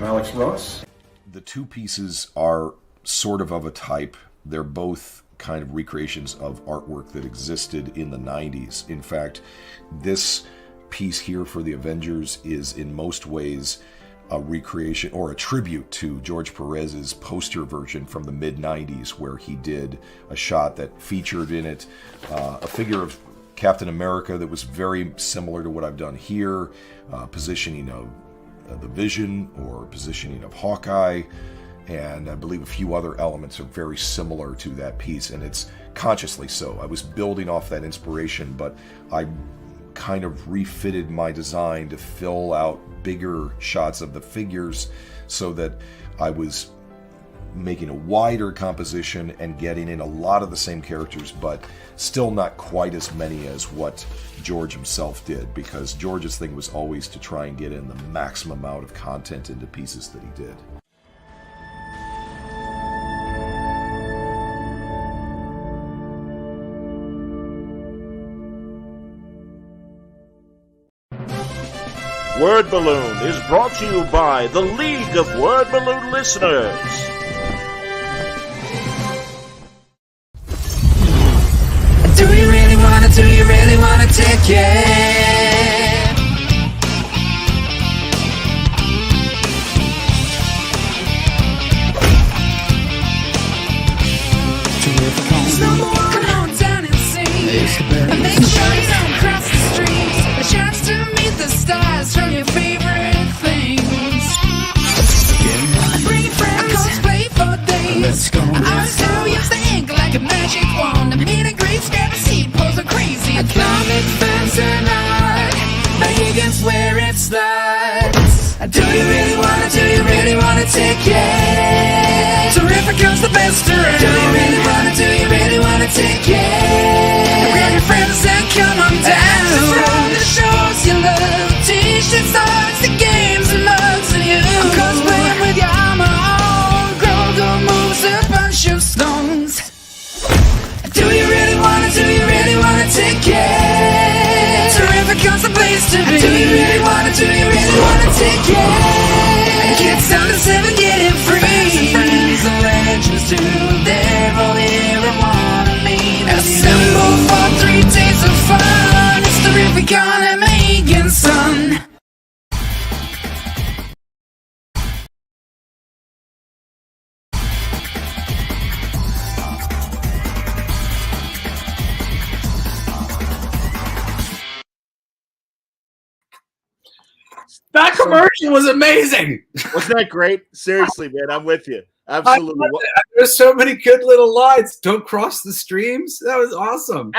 I'm Alex Ross. The two pieces are sort of a type. They're both kind of recreations of artwork that existed in the 90s. In fact, this piece here for the Avengers is in most ways a recreation or a tribute to George Perez's poster version from the mid-90s, where he did a shot that featured in it a figure of Captain America that was very similar to what I've done here, positioning of the Vision or positioning of Hawkeye, and I believe a few other elements are very similar to that piece, and it's consciously so. I was building off that inspiration, but I kind of refitted my design to fill out bigger shots of the figures so that I was making a wider composition and getting in a lot of the same characters, but still not quite as many as what George himself did, because George's thing was always to try and get in the maximum amount of content into pieces that he did. Word Balloon is brought to you by the League of Word Balloon Listeners. Do you really wanna take it? Come on down and sing, and make sure you don't cross the streets. A chance to meet the stars from your favorite things. Bring friends, cosplay for days. I'll show you the ink like a magic wand. Meet a great scrap seat, pose a crazy comic fans and art. But he can swear it starts. Do you really wanna take it? Terrifica's the best around. Do you really wanna take it? Grab your friends and come on down. From the shows you love, t-shirts, stars, the games and mugs and you. I'm cosplaying with your armor on. Grogo moves a bunch of stones. Do you really wanna take it? Terrifica's the place to be. Do you really wanna take it? Kickstarter 7, get it free. Friends and legends too, they're all here and wanna meet. Assemble for 3 days of fun. It's Terrificon and Megan's son. That commercial was amazing. Wasn't that great? Seriously, man, I'm with you. Absolutely. There's so many good little lines. Don't cross the streams. That was awesome.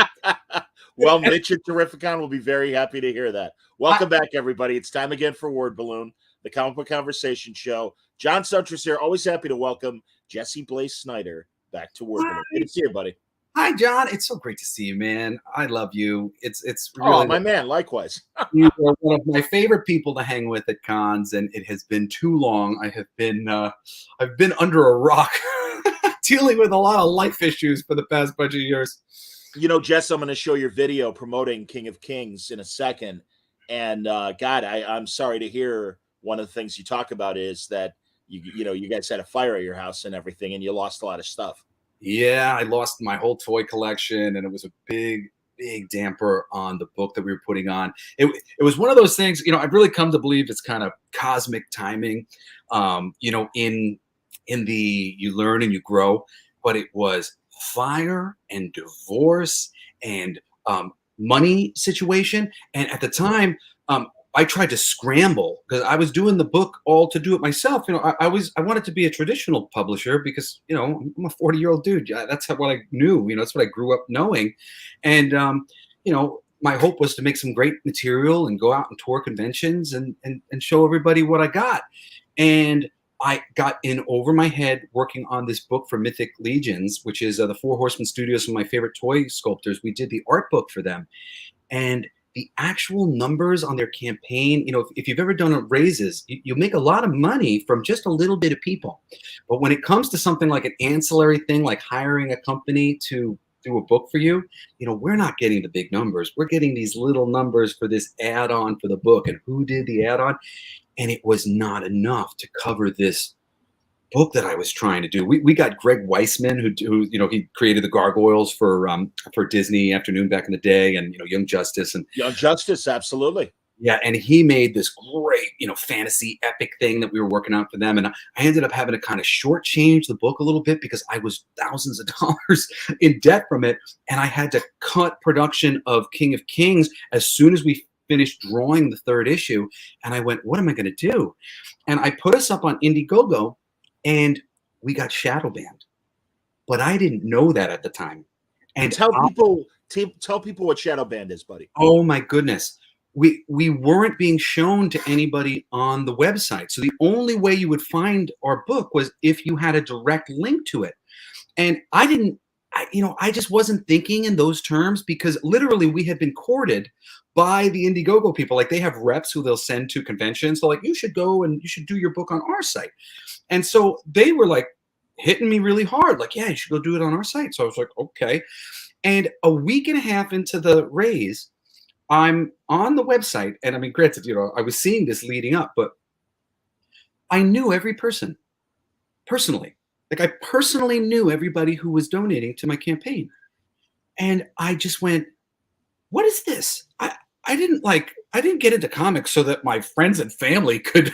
Well, Mitch at Terrificon will be very happy to hear that. Welcome back, everybody. It's time again for Word Balloon, the comic book conversation show. John Sutras here. Always happy to welcome Jesse Blaze Snider back to Word Balloon. Good to see you, buddy. Hi, John. It's so great to see you, man. I love you. It's really my man. Likewise. You are one of my favorite people to hang with at cons, and it has been too long. I've been under a rock, dealing with a lot of life issues for the past bunch of years. You know, Jess, I'm going to show your video promoting King of Kings in a second, and God, I'm sorry to hear one of the things you talk about is that you guys had a fire at your house and everything, and you lost a lot of stuff. Yeah, I lost my whole toy collection, and it was a big damper on the book that we were putting on. It was one of those things, I've really come to believe it's kind of cosmic timing, in the you learn and you grow, but it was fire and divorce and money situation. And at the time, I tried to scramble because I was doing the book all to do it myself. I wanted to be a traditional publisher because, I'm a 40-year-old dude. That's what I knew. That's what I grew up knowing. And, my hope was to make some great material and go out and tour conventions and show everybody what I got. And I got in over my head working on this book for Mythic Legions, which is the Four Horsemen Studios, one of my favorite toy sculptors. We did the art book for them. And the actual numbers on their campaign, if you've ever done raises, you make a lot of money from just a little bit of people. But when it comes to something like an ancillary thing, like hiring a company to do a book for you, we're not getting the big numbers. We're getting these little numbers for this add-on for the book. And who did the add-on? and it was not enough to cover this book that I was trying to do. We got Greg Weisman, who he created the Gargoyles for Disney Afternoon back in the day, and Young Justice and Young Justice, absolutely. yeah, and he made this great, fantasy epic thing that we were working on for them. And I ended up having to kind of shortchange the book a little bit because I was thousands of dollars in debt from it. And I had to cut production of King of Kings as soon as we finished drawing the third issue. And I went, what am I going to do? And I put us up on Indiegogo and we got shadow banned. But I didn't know that at the time. And tell people what shadow banned is, buddy. Oh my goodness. We weren't being shown to anybody on the website. So the only way you would find our book was if you had a direct link to it. And I just wasn't thinking in those terms because literally we had been courted by the Indiegogo people. Like they have reps who they'll send to conventions. So like, you should go and you should do your book on our site. And so they were like hitting me really hard. Like, yeah, you should go do it on our site. So I was like, okay. And a week and a half into the raise, I'm on the website, and I mean, granted, I was seeing this leading up, but I knew every person personally. Like I personally knew everybody who was donating to my campaign. And I just went, what is this? I didn't get into comics so that my friends and family could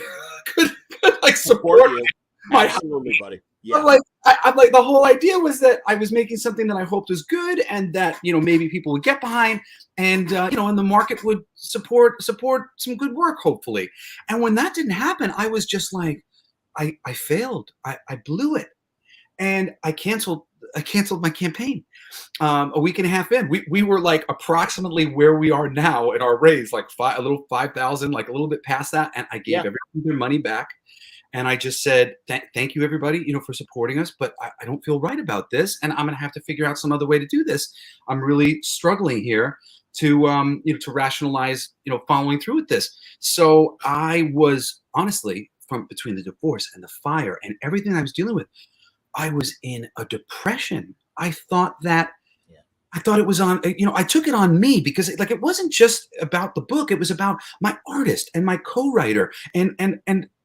like support you. My Absolutely, buddy. Yeah. I'm like, the whole idea was that I was making something that I hoped was good and that, maybe people would get behind and, and the market would support some good work, hopefully. And when that didn't happen, I was just like, I failed. I blew it. And I canceled my campaign. A week and a half in, we were like approximately where we are now in our raise, like 5,000, like a little bit past that. And I gave everybody their money back. And I just said, thank you, everybody, for supporting us. But I don't feel right about this. And I'm going to have to figure out some other way to do this. I'm really struggling here to rationalize, following through with this. So I was honestly, from between the divorce and the fire and everything I was dealing with, I was in a depression. I thought it was on, I took it on me because it wasn't just about the book. It was about my artist and my co-writer and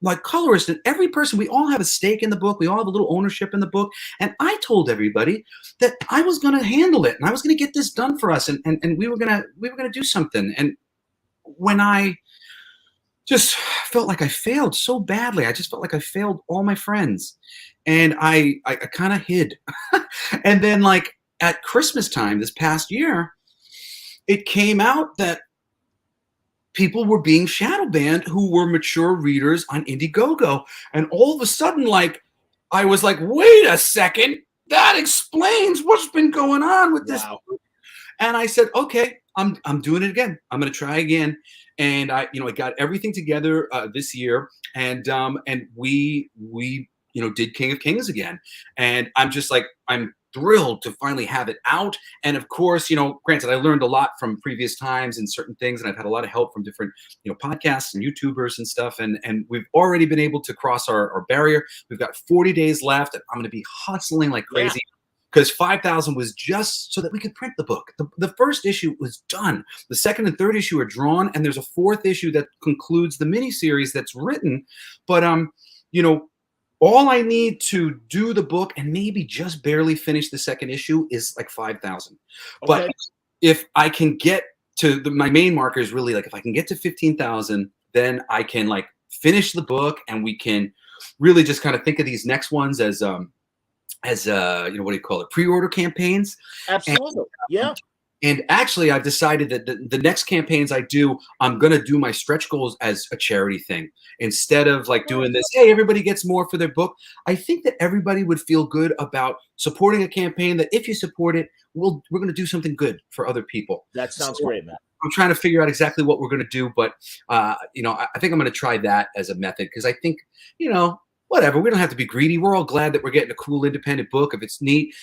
my colorist and every person. We all have a stake in the book. We all have a little ownership in the book. And I told everybody that I was going to handle it and I was going to get this done for us. And we were going to do something. And when I just felt like I failed so badly, I just felt like I failed all my friends and I kind of hid. And then at Christmas time this past year, it came out that people were being shadow banned who were mature readers on Indiegogo. And all of a sudden, I was like, wait a second, that explains what's been going on with this. Wow. And I said, okay, I'm doing it again. I'm going to try again. And I got everything together this year. And we did King of Kings again. And I'm just like, I'm thrilled to finally have it out. And of course, granted, I learned a lot from previous times and certain things, and I've had a lot of help from different, podcasts and YouTubers and stuff. And we've already been able to cross our barrier. We've got 40 days left, and I'm going to be hustling like crazy because 5,000 was just so that we could print the book. The first issue was done. The second and third issue are drawn, and there's a fourth issue that concludes the miniseries that's written. But all I need to do the book and maybe just barely finish the second issue is like 5,000. Okay. But if I can get to my main marker is really if I can get to 15,000, then I can finish the book and we can really just kind of think of these next ones as what do you call it? Pre-order campaigns. Absolutely. Yeah. And actually, I've decided that the next campaigns I do, I'm going to do my stretch goals as a charity thing. Instead of doing this, hey, everybody gets more for their book. I think that everybody would feel good about supporting a campaign that if you support it, we're going to do something good for other people. That sounds great, man. I'm trying to figure out exactly what we're going to do. But, I think I'm going to try that as a method because I think, whatever. We don't have to be greedy. We're all glad that we're getting a cool independent book. If it's neat,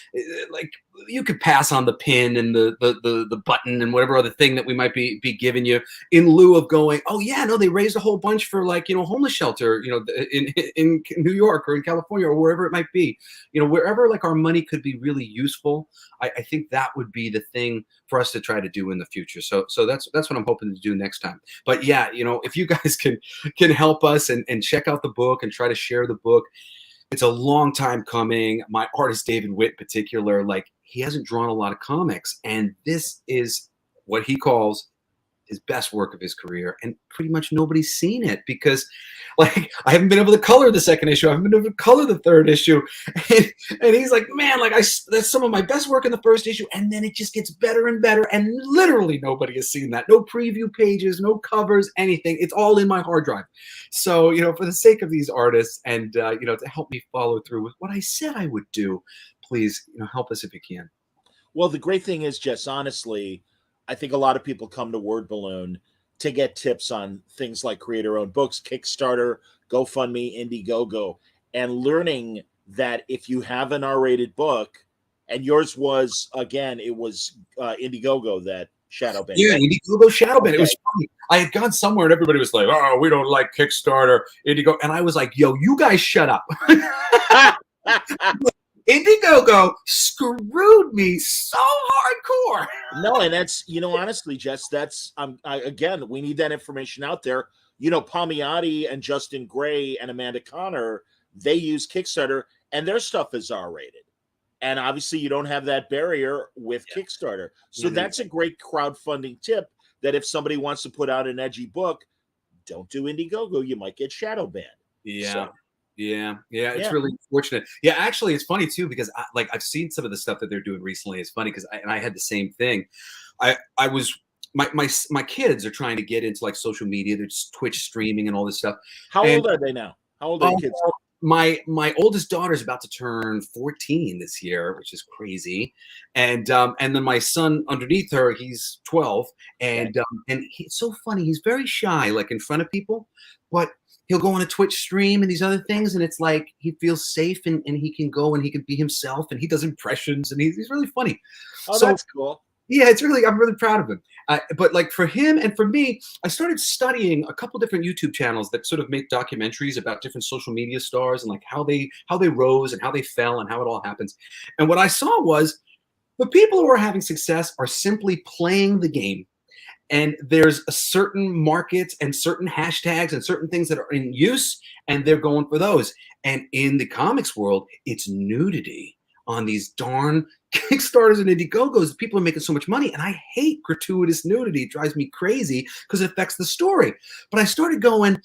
you could pass on the pin and the button and whatever other thing that we might be giving you in lieu of going, oh yeah, no, they raised a whole bunch for like, homeless shelter, in New York or in California or wherever it might be, wherever like our money could be really useful. I think that would be the thing for us to try to do in the future. So that's what I'm hoping to do next time. But yeah, if you guys can help us and check out the book and try to share the book. It's a long time coming. My artist, David Witt in particular, like he hasn't drawn a lot of comics, and this is what he calls his best work of his career, and pretty much nobody's seen it because like I haven't been able to color the second issue. I haven't been able to color the third issue. And he's like, man, like that's some of my best work in the first issue. And then it just gets better and better. And literally nobody has seen that. No preview pages, no covers, anything. It's all in my hard drive. So, for the sake of these artists and, to help me follow through with what I said I would do, please, help us if you can. Well, the great thing is, Jess, honestly, I think a lot of people come to Word Balloon to get tips on things like create your own books, Kickstarter, GoFundMe, Indiegogo, and learning that if you have an R-rated book, and yours was, again, it was Indiegogo that Shadowban. Yeah, Indiegogo Shadowban. Okay. It was funny. I had gone somewhere and everybody was like, oh, we don't like Kickstarter, Indiegogo. And I was like, yo, you guys shut up. Indiegogo screwed me so hardcore. No, and that's, honestly, Jess, that's, again, we need that information out there. Palmiotti and Justin Gray and Amanda Connor, they use Kickstarter and their stuff is R-rated. And obviously you don't have that barrier with Kickstarter. So that's a great crowdfunding tip that if somebody wants to put out an edgy book, don't do Indiegogo. You might get shadow banned. Yeah. So, Yeah, it's really unfortunate. Yeah, actually, it's funny too because I've seen some of the stuff that they're doing recently. It's funny because I had the same thing. I was my kids are trying to get into like social media. They're just Twitch streaming and all this stuff. How old are they now? How old are your kids? My oldest daughter is about to turn 14 this year, which is crazy, and then my son underneath her, he's 12, and it's so funny. He's very shy, like in front of people, but he'll go on a Twitch stream and these other things, and it's like he feels safe and he can go and he can be himself and he does impressions and he's really funny. Oh, so, that's cool. Yeah, I'm really proud of him. But like for him and for me, I started studying a couple different YouTube channels that sort of make documentaries about different social media stars and like how they rose and how they fell and how it all happens. And what I saw was the people who are having success are simply playing the game. And there's a certain market and certain hashtags and certain things that are in use, and they're going for those. And in the comics world, it's nudity on these darn Kickstarters and Indiegogos. People are making so much money, and I hate gratuitous nudity. It drives me crazy because it affects the story. But I started going,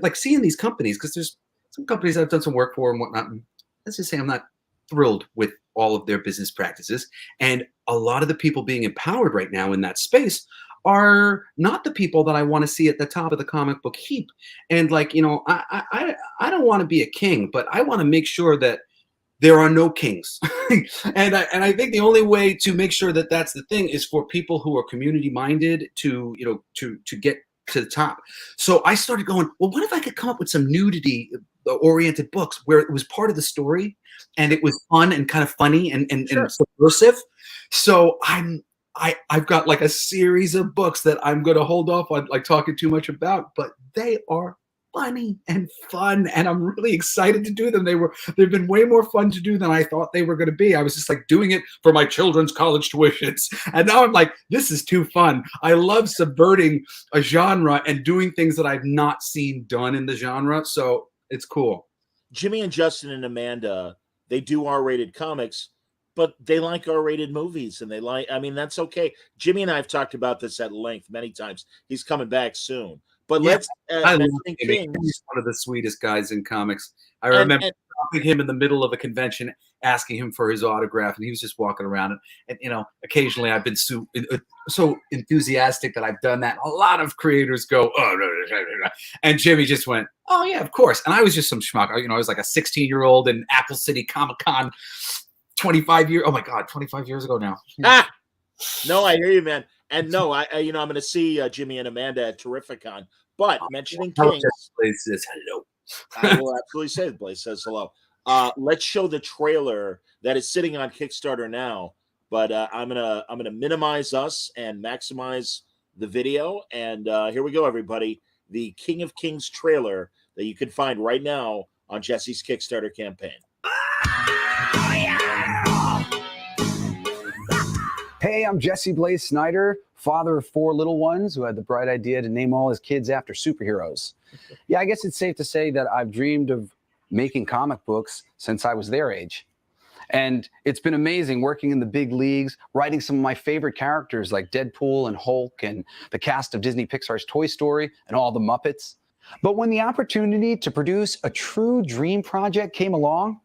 like seeing these companies, because there's some companies I've done some work for and whatnot. And let's just say I'm not thrilled with all of their business practices. And a lot of the people being empowered right now in that space are not the people that I want to see at the top of the comic book heap. And like, I don't want to be a king, but I want to make sure that there are no kings. and I think the only way to make sure that that's the thing is for people who are community minded to get to the top. So I started going, well, what if I could come up with some nudity oriented books where it was part of the story and it was fun and kind of funny and subversive. So I've got like a series of books that I'm going to hold off on like talking too much about, but they are funny and fun, and I'm really excited to do them. They've been way more fun to do than I thought they were going to be. I was just like doing it for my children's college tuitions, and now I'm like, this is too fun. I love subverting a genre and doing things that I've not seen done in the genre, so it's cool. Jimmy and Justin and Amanda, they do R-rated comics, but they like R-rated movies, and they like, I mean, that's okay. Jimmy and I have talked about this at length many times. He's coming back soon. But let's I love him. He's one of the sweetest guys in comics. I remember stopping him in the middle of a convention, asking him for his autograph, and he was just walking around. And occasionally I've been so enthusiastic that I've done that. A lot of creators go, oh, no. And Jimmy just went, oh yeah, of course. And I was just some schmuck. I was like a 16-year-old in Apple City Comic-Con 25 years ago now. No, I hear you, man. And no, I'm going to see Jimmy and Amanda at Terrificon. But mentioning Kings, Blaze says hello. I will absolutely say Blaze says hello. Let's show the trailer that is sitting on Kickstarter now but I'm gonna minimize us and maximize the video. And here we go, everybody. The King of Kings trailer that you can find right now on Jesse's Kickstarter campaign. Hey, I'm Jesse Blaze Snider, father of 4 little ones who had the bright idea to name all his kids after superheroes. Yeah, I guess it's safe to say that I've dreamed of making comic books since I was their age. And it's been amazing working in the big leagues, writing some of my favorite characters like Deadpool and Hulk and the cast of Disney Pixar's Toy Story and all the Muppets. But when the opportunity to produce a true dream project came along,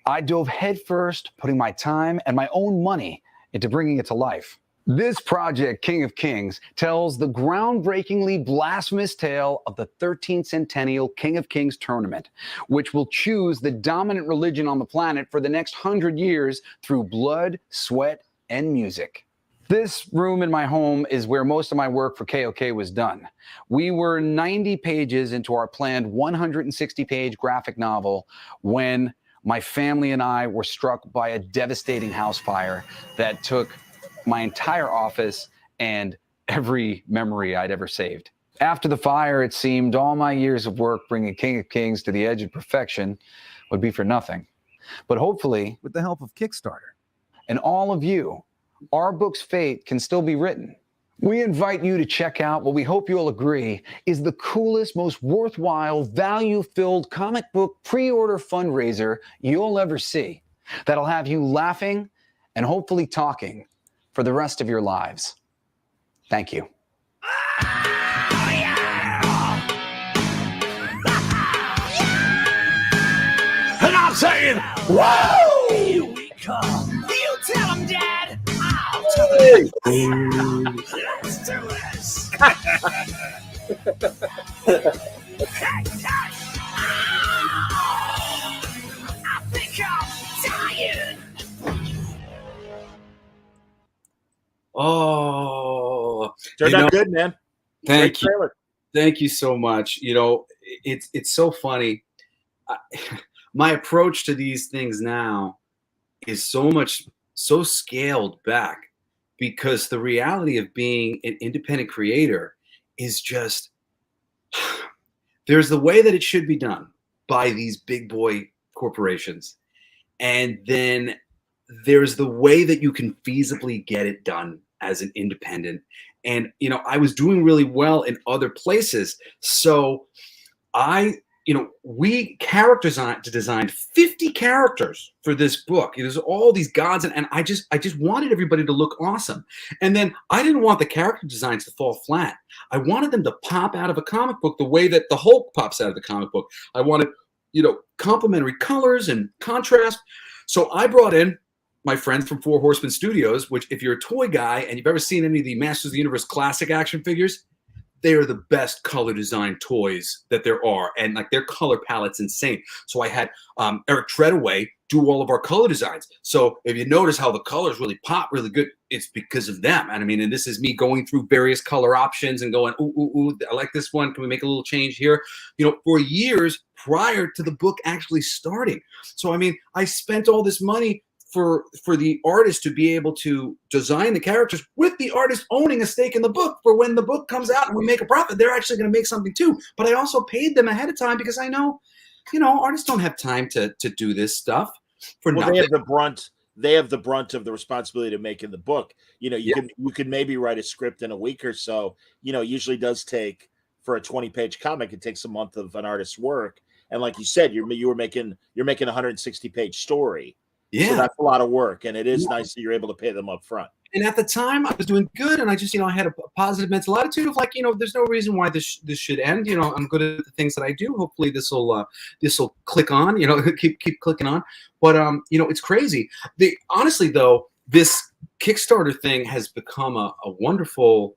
I dove headfirst, putting my time and my own money into bringing it to life. This project, King of Kings, tells the groundbreakingly blasphemous tale of the 13th Centennial King of Kings tournament, which will choose the dominant religion on the planet for the next 100 years through blood, sweat, and music. This room in my home is where most of my work for KOK was done. We were 90 pages into our planned 160-page graphic novel when my family and I were struck by a devastating house fire that took my entire office and every memory I'd ever saved. After the fire, it seemed all my years of work bringing King of Kings to the edge of perfection would be for nothing. But hopefully, with the help of Kickstarter and all of you, our book's fate can still be written. We invite you to check out what we hope you'll agree is the coolest, most worthwhile, value-filled comic book pre-order fundraiser you'll ever see. That'll have you laughing and hopefully talking for the rest of your lives. Thank you. And I'm saying, whoa! Here we come. You tell him, Dad. I'll tell the Let's do this. Hey, hey. I think I'm dying. Oh, Turned out good, man. Thank Great you. trailer. Thank you so much. You know, it's so funny. My approach to these things now is so scaled back because the reality of being an independent creator is just there's the way that it should be done by these big boy corporations. And then there's the way that you can feasibly get it done as an independent. And, you know, I was doing really well in other places. So we designed 50 characters for this book. There's all these gods, and I just wanted everybody to look awesome. And then I didn't want the character designs to fall flat. I wanted them to pop out of a comic book the way that the Hulk pops out of the comic book. I wanted, complementary colors and contrast. So I brought in my friends from Four Horsemen Studios, which if you're a toy guy and you've ever seen any of the Masters of the Universe classic action figures, they are the best color design toys that there are. And like their color palette's insane. So I had Eric Treadaway do all of our color designs. So if you notice how the colors really pop really good, it's because of them. And I mean, and this is me going through various color options and going, ooh, I like this one. Can we make a little change here? For years prior to the book actually starting. So, I mean, I spent all this money for the artist to be able to design the characters with the artist owning a stake in the book for when the book comes out and we make a profit, they're actually going to make something too. But I also paid them ahead of time because I know, artists don't have time to do this stuff for nothing. They have the brunt of the responsibility to making the book. You can maybe write a script in a week or so. It usually does take, for a 20-page comic, it takes a month of an artist's work. And like you said, you're making a 160-page story. Yeah, so that's a lot of work, and it is nice that you're able to pay them up front. And at the time, I was doing good, and I just, I had a positive mental attitude of like, there's no reason why this should end. I'm good at the things that I do. Hopefully, this will click on. Keep clicking on. But it's crazy. Honestly, though, this Kickstarter thing has become a wonderful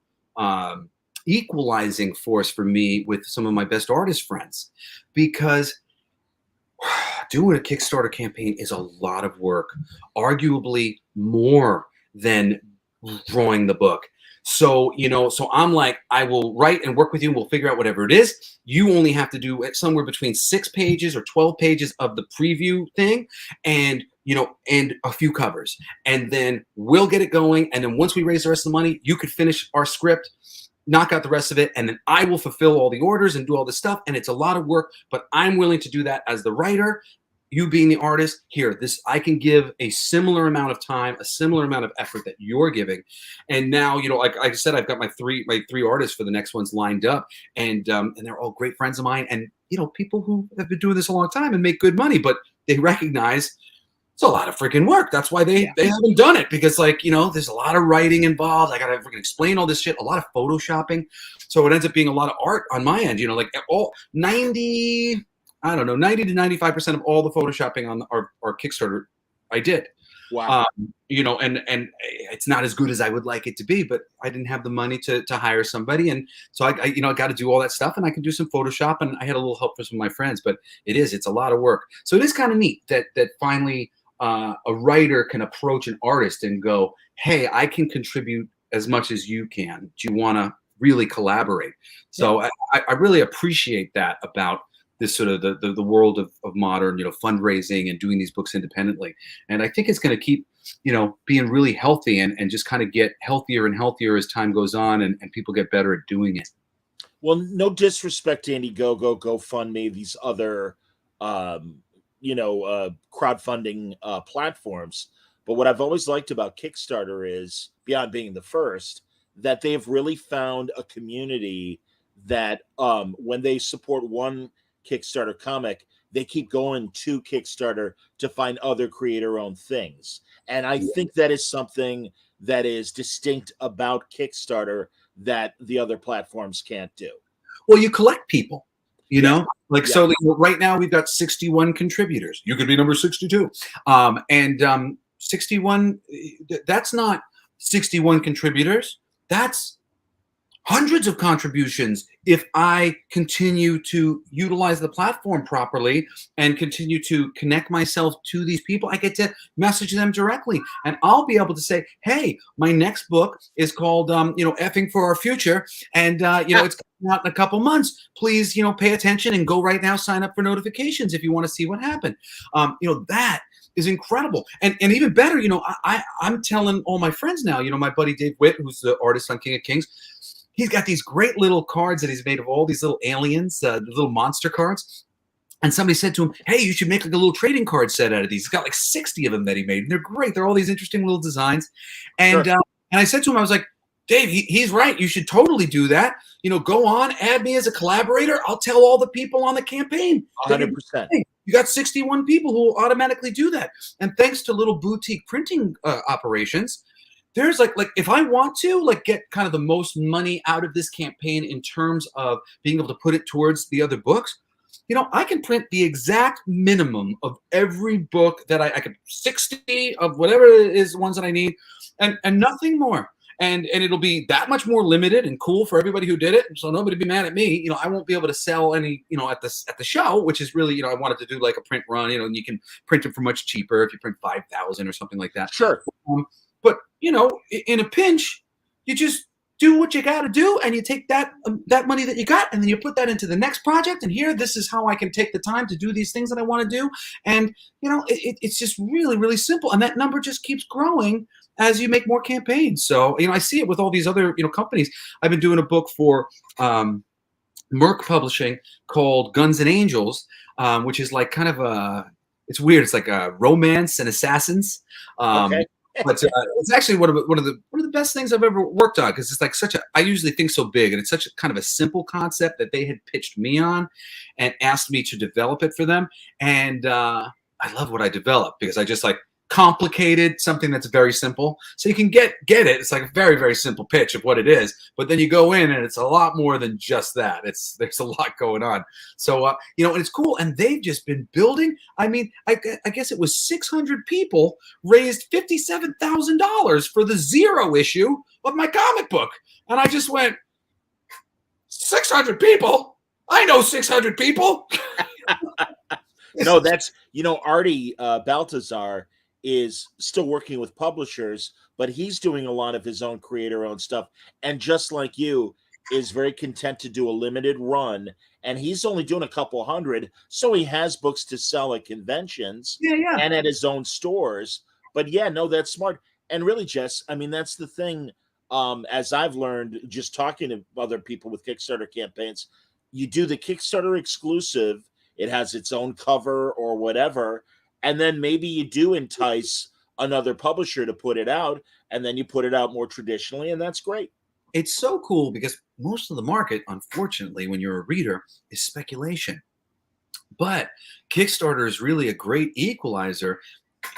equalizing force for me with some of my best artist friends, because doing a Kickstarter campaign is a lot of work, arguably more than drawing the book. So, so I'm like, I will write and work with you and we'll figure out whatever it is. You only have to do somewhere between 6 pages or 12 pages of the preview thing. And, and a few covers, and then we'll get it going. And then once we raise the rest of the money, you could finish our script, knock out the rest of it, and then I will fulfill all the orders and do all this stuff. And it's a lot of work, but I'm willing to do that as the writer. You being the artist, here, I can give a similar amount of time, a similar amount of effort that you're giving. And now, like I said, I've got my three artists for the next ones lined up, and they're all great friends of mine, and people who have been doing this a long time and make good money, but they recognize it's a lot of freaking work. That's why they haven't done it, because there's a lot of writing involved. I got to freaking explain all this shit, a lot of photoshopping. So it ends up being a lot of art on my end, like all 90 to 95% of all the photoshopping on our Kickstarter I did. Wow. And it's not as good as I would like it to be, but I didn't have the money to hire somebody. And so I got to do all that stuff, and I can do some Photoshop, and I had a little help from some of my friends, but it's a lot of work. So it is kind of neat that finally a writer can approach an artist and go, hey, I can contribute as much as you can. Do you want to really collaborate? So I really appreciate that about this sort of the world of modern, fundraising and doing these books independently. And I think it's going to keep, being really healthy and just kind of get healthier and healthier as time goes on, and people get better at doing it. Well, no disrespect to Indiegogo, GoFundMe, these other, crowdfunding platforms. But what I've always liked about Kickstarter is, beyond being the first, that they've really found a community that when they support one Kickstarter comic, they keep going to Kickstarter to find other creator-owned things. And I think that is something that is distinct about Kickstarter that the other platforms can't do. Well, you collect people, so right now we've got 61 contributors. You could be number 62. 61, that's not 61 contributors. That's hundreds of contributions if I continue to utilize the platform properly and continue to connect myself to these people. I get to message them directly, and I'll be able to say, hey, my next book is called, Effing for Our Future. And, it's coming out in a couple months. Please, pay attention and go right now, sign up for notifications if you want to see what happened. That is incredible. And even better, I'm telling all my friends now, my buddy Dave Witt, who's the artist on King of Kings, he's got these great little cards that he's made of all these little aliens, little monster cards. And somebody said to him, hey, you should make like a little trading card set out of these. He's got like 60 of them that he made. And they're great. They're all these interesting little designs. And and I said to him, I was like, Dave, he's right. You should totally do that. Go on, add me as a collaborator. I'll tell all the people on the campaign. 100%. You got 61 people who will automatically do that. And thanks to little boutique printing operations, there's like if I want to get kind of the most money out of this campaign in terms of being able to put it towards the other books, I can print the exact minimum of every book that I could 60 of whatever it is, ones that I need, and nothing more. And it'll be that much more limited and cool for everybody who did it. So nobody be mad at me. I won't be able to sell any, at the show, which is really, I wanted to do like a print run, and you can print them for much cheaper if you print 5,000 or something like that. Sure. But in a pinch, you just do what you got to do, and you take that money that you got, and then you put that into the next project. And here, this is how I can take the time to do these things that I want to do. And it's just really, really simple, and that number just keeps growing as you make more campaigns. So I see it with all these other companies. I've been doing a book for Merck Publishing called Guns and Angels, which is like kind of it's weird. It's like a romance and assassins. Okay. But it's actually one of the best things I've ever worked on, because it's like I usually think so big, and it's such a kind of a simple concept that they had pitched me on and asked me to develop it for them. And I love what I developed, because I just complicated something that's very simple. So you can get it. It's like a very, very simple pitch of what it is, but then you go in and it's a lot more than just that. There's a lot going on. So, and it's cool. And they've just been building. I mean, I guess it was 600 people raised $57,000 for the 0 issue of my comic book. And I just went, 600 people? I know 600 people. No, that's, Artie Baltazar is still working with publishers, but he's doing a lot of his own creator-owned stuff. And just like you, is very content to do a limited run, and he's only doing a couple hundred, so he has books to sell at conventions Yeah. and at his own stores. But yeah, no, that's smart. And really, Jess, I mean, that's the thing. As I've learned just talking to other people with Kickstarter campaigns, you do the Kickstarter exclusive, it has its own cover or whatever, and then maybe you do entice another publisher to put it out, and then you put it out more traditionally, and that's great. It's so cool because most of the market, unfortunately, when you're a reader, is speculation. But Kickstarter is really a great equalizer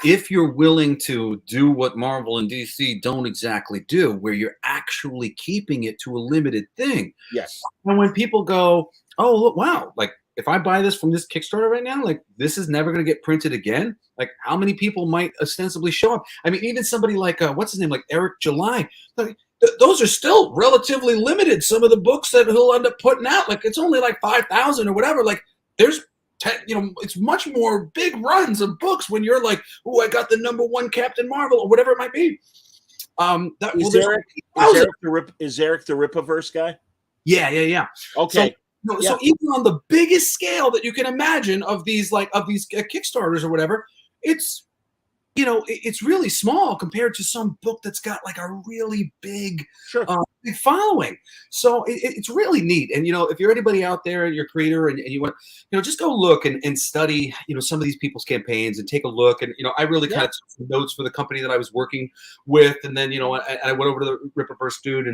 if you're willing to do what Marvel and DC don't exactly do, where you're actually keeping it to a limited thing. Yes. And when people go, oh, look, wow, like if I buy this from this Kickstarter right now, like this is never going to get printed again. Like how many people might ostensibly show up? I mean, even somebody like, what's his name? Like Eric July. Like, those are still relatively limited. Some of the books that he'll end up putting out, like it's only like 5,000 or whatever. Like there's it's much more big runs of books when you're like, oh, I got the #1 Captain Marvel or whatever it might be. Is Eric the Rippaverse guy? Yeah. Okay. So even on the biggest scale that you can imagine of these Kickstarters or whatever, it's it's really small compared to some book that's got like a really big, big following. So it's really neat. And if you're anybody out there, you're a creator, and you want, just go look and study, some of these people's campaigns and take a look. And I really kind of took some notes for the company that I was working with, and then I went over to the Rippaverse dude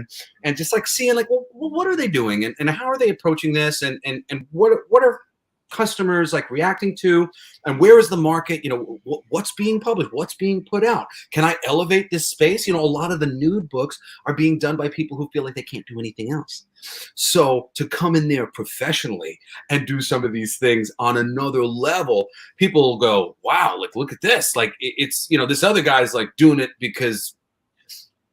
and just like seeing like, well, what are they doing and how are they approaching this and what are customers like reacting to, and where is the market, what's being published, what's being put out, can I elevate this space? A lot of the nude books are being done by people who feel like they can't do anything else, so to come in there professionally and do some of these things on another level, people will go, wow, like look at this, like it's this other guy's like doing it because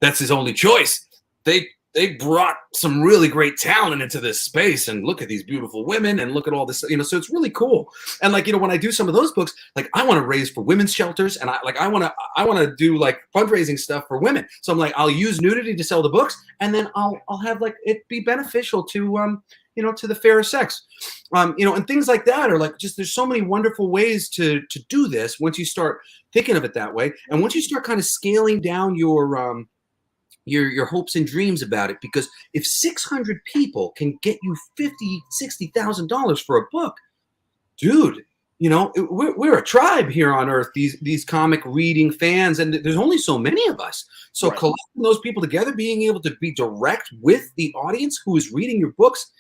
that's his only choice. They brought some really great talent into this space, and look at these beautiful women and look at all this, so it's really cool. And like, when I do some of those books, like I want to raise for women's shelters, and I want to do like fundraising stuff for women. So I'm like, I'll use nudity to sell the books, and then I'll have like it be beneficial to to the fairer sex, and things like that are like just, there's so many wonderful ways to do this once you start thinking of it that way, and once you start kind of scaling down your hopes and dreams about it. Because if 600 people can get you $50,000-$60,000 for a book, dude, we're a tribe here on Earth. These comic reading fans, and there's only so many of us. So collecting those people together, being able to be direct with the audience who is reading your books,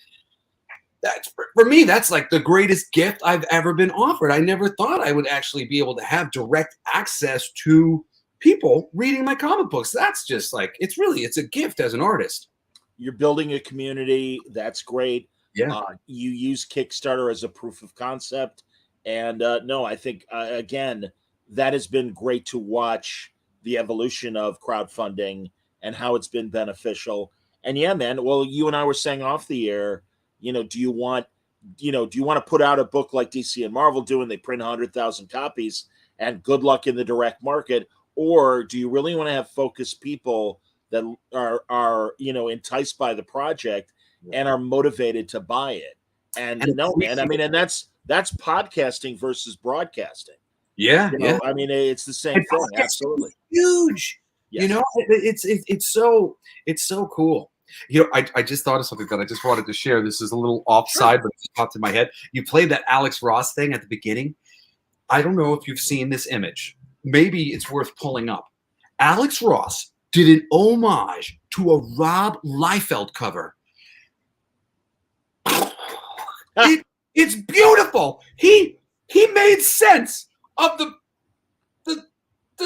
that's for me, that's like the greatest gift I've ever been offered. I never thought I would actually be able to have direct access to people reading my comic books. That's just like, it's a gift as an artist. You're building a community. That's great. Yeah. You use Kickstarter as a proof of concept. And no, I think, again, that has been great to watch the evolution of crowdfunding and how it's been beneficial. And yeah, man, well, you and I were saying off the air, do you want to put out a book like DC and Marvel do, and they print 100,000 copies and good luck in the direct market? Or do you really want to have focused people that are enticed by the project and are motivated to buy it? And no, man, I mean, and that's podcasting versus broadcasting. Yeah, I mean, it's the same thing. Absolutely huge. Yes. It's so cool. I just thought of something that I just wanted to share. This is a little offside, but it just popped in my head. You played that Alex Ross thing at the beginning. I don't know if you've seen this image. Maybe it's worth pulling up. Alex Ross did an homage to a Rob Liefeld cover. It's beautiful. He made sense of the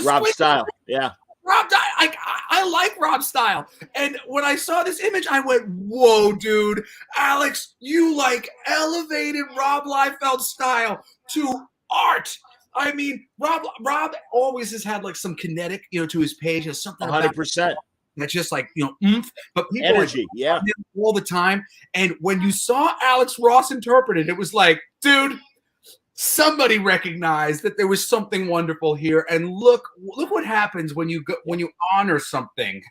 Rob style. Yeah. Rob, I like Rob's style. And when I saw this image, I went, whoa, dude. Alex, you like elevated Rob Liefeld's style to art. I mean, Rob always has had like some kinetic, to his page, has something 100%. That's just like, oomph. But people energy, all the time. And when you saw Alex Ross interpret it, it was like, dude, somebody recognized that there was something wonderful here, and look what happens when you honor something.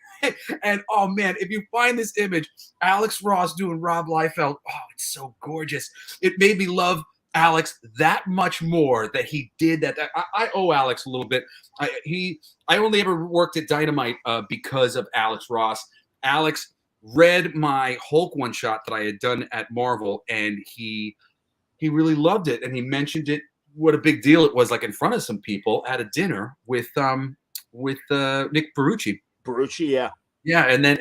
And oh man, if you find this image, Alex Ross doing Rob Liefeld, oh, it's so gorgeous. It made me love Alex that much more that he did that. I owe Alex a little bit. I only ever worked at Dynamite because of Alex Ross. Alex read my Hulk one shot that I had done at Marvel, and he really loved it, and he mentioned it. What a big deal it was, like in front of some people at a dinner with Nick Barucci. Barucci, yeah. Yeah, and then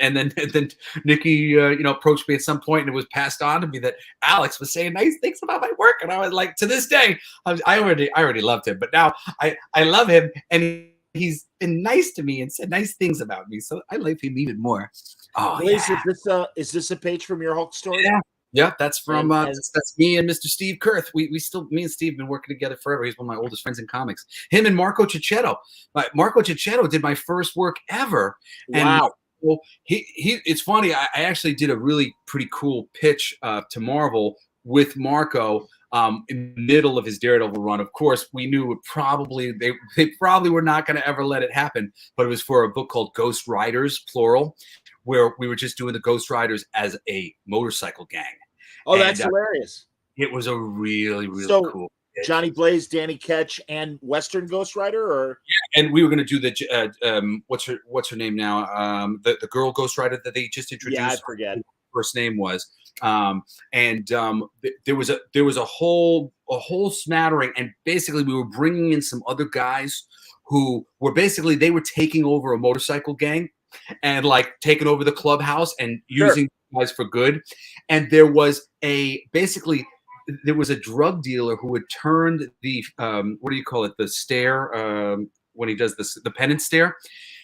Nikki, approached me at some point, and it was passed on to me that Alex was saying nice things about my work, and I was like, to this day, I already loved him, but now I love him, and he's been nice to me and said nice things about me, so I love him even more. Oh, Blaze, yeah. is this a page from your Hulk story? Yeah, that's from that's me and Mr. Steve Kurth. Me and Steve have been working together forever. He's one of my oldest friends in comics. Him and Marco Cicchetto. Marco Cicchetto did my first work ever. Wow. And it's funny. I actually did a really pretty cool pitch to Marvel with Marco in the middle of his Daredevil run. Of course, we knew they probably were not going to ever let it happen, but it was for a book called Ghost Riders, plural, where we were just doing the Ghost Riders as a motorcycle gang. Oh, that's hilarious. It was a really, really cool pitch. Johnny Blaze, Danny Ketch, and Western Ghost Rider, or and we were going to do the what's her name now? The girl Ghost Rider that they just introduced. Yeah, I forget. Her first name was. There was a whole smattering, and basically we were bringing in some other guys who were they were taking over a motorcycle gang and like taking over the clubhouse and using guys for good. And there was a drug dealer who had turned the what do you call it, the stare, when he does this, the penance stare.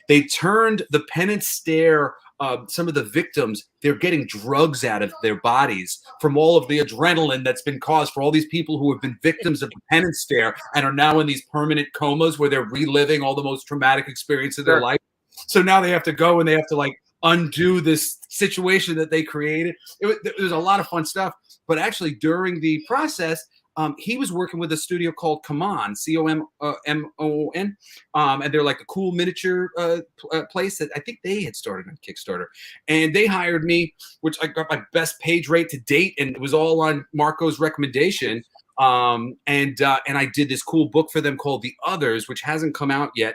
They turned the penance stare. Some of the victims, they're getting drugs out of their bodies from all of the adrenaline that's been caused for all these people who have been victims of the penance stare and are now in these permanent comas where they're reliving all the most traumatic experience of their life. So now they have to go and they have to like undo this situation that they created. It was a lot of fun stuff. But actually, during the process, he was working with a studio called Comon, COMON, and they're like a cool miniature place that I think they had started on Kickstarter. And they hired me, which I got my best page rate to date, and it was all on Marco's recommendation. And I did this cool book for them called The Others, which hasn't come out yet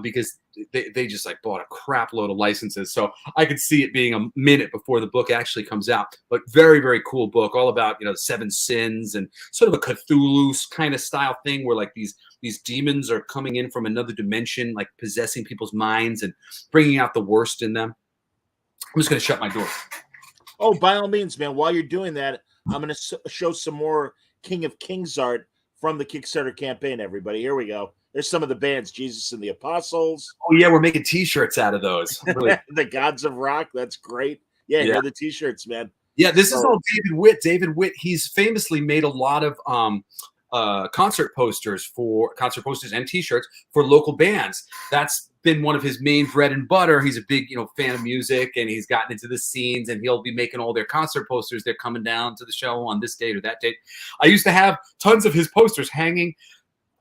because they just like bought a crap load of licenses. So I could see it being a minute before the book actually comes out. But very, very cool book, all about, seven sins and sort of a Cthulhu kind of style thing where like these demons are coming in from another dimension, like possessing people's minds and bringing out the worst in them. I'm just going to shut my door. Oh, by all means, man. While you're doing that, I'm going to show some more King of Kings art from the Kickstarter campaign, everybody. Here we go. There's some of the bands, Jesus and the Apostles. Oh, yeah, we're making T-shirts out of those. Really. The Gods of Rock. That's great. Yeah, here are the T-shirts, man. Yeah, this is all David Witt. David Witt, he's famously made a lot of concert posters and T-shirts for local bands. That's been one of his main bread and butter. He's a big, fan of music, and he's gotten into the scenes, and he'll be making all their concert posters. They're coming down to the show on this date or that date. I used to have tons of his posters hanging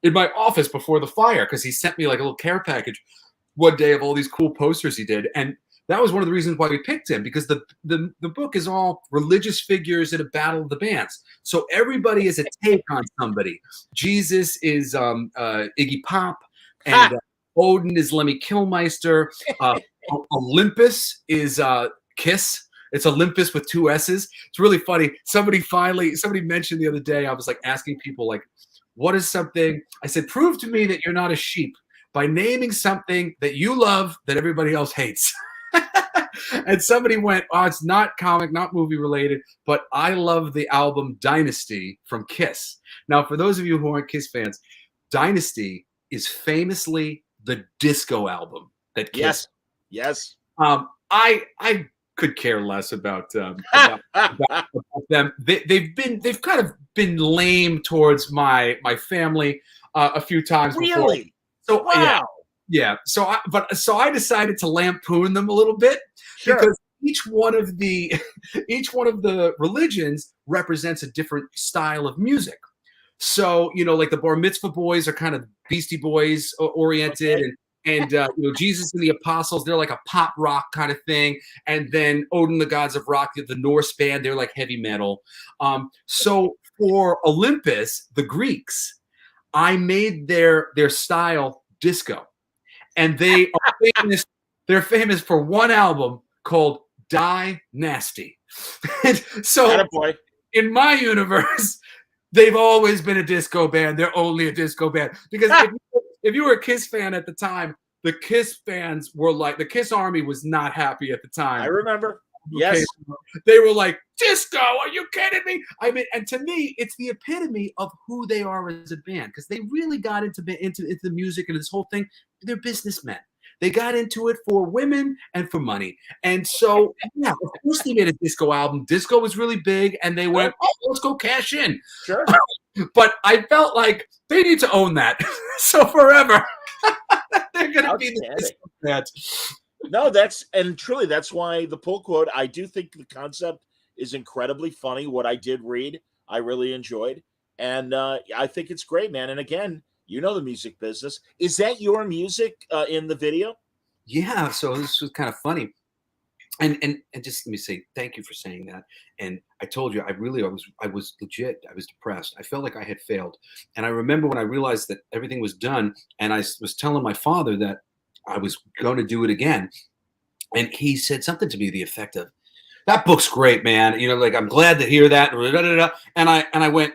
in my office before the fire because he sent me like a little care package one day of all these cool posters he did. And that was one of the reasons why we picked him, because the book is all religious figures in a battle of the bands. So everybody is a take on somebody. Jesus is Iggy Pop, and Odin is Lemmy Kilmister. Olympus is Kiss. It's Olympus with two S's. It's really funny. Somebody mentioned the other day, I was like asking people like, what is something? I said, prove to me that you're not a sheep by naming something that you love that everybody else hates. And somebody went, oh, it's not comic, not movie related, but I love the album Dynasty from Kiss. Now, for those of you who aren't Kiss fans, Dynasty is famously the disco album that Kiss. Yes. I could care less about them. They've kind of been lame towards my family a few times before. Really? So wow. Yeah. So I decided to lampoon them a little bit because each one of the religions represents a different style of music. So, like the Bar Mitzvah boys are kind of Beastie Boys oriented, Okay. and Jesus and the Apostles, they're like a pop rock kind of thing. And then Odin, the Gods of Rock, the Norse band, they're like heavy metal. So for Olympus, the Greeks, I made their style disco, and they are famous. They're famous for one album called Die Nasty. And so Attaboy. in my universe, they've always been a disco band. They're only a disco band. Because if you were a Kiss fan at the time, the Kiss fans were like, the Kiss Army was not happy at the time. I remember. Yes. They were like, disco, are you kidding me? I mean, and to me, it's the epitome of who they are as a band, because they really got into the music and this whole thing. They're businessmen. They got into it for women and for money. And so, yeah, of course they made a disco album. Disco was really big, and they went, oh, let's go cash in. Sure. But I felt like they need to own that. So forever, they're going to be the disco band. No, truly, that's why the pull quote, I do think the concept is incredibly funny. What I did read, I really enjoyed. And I think it's great, man. And again, the music business. Is that your music in the video? Yeah. So this was kind of funny. And just let me say thank you for saying that. And I told you, I was legit. I was depressed. I felt like I had failed. And I remember when I realized that everything was done, and I was telling my father that I was going to do it again. And he said something to me to the effect of, that book's great, man. Like, I'm glad to hear that. And I went,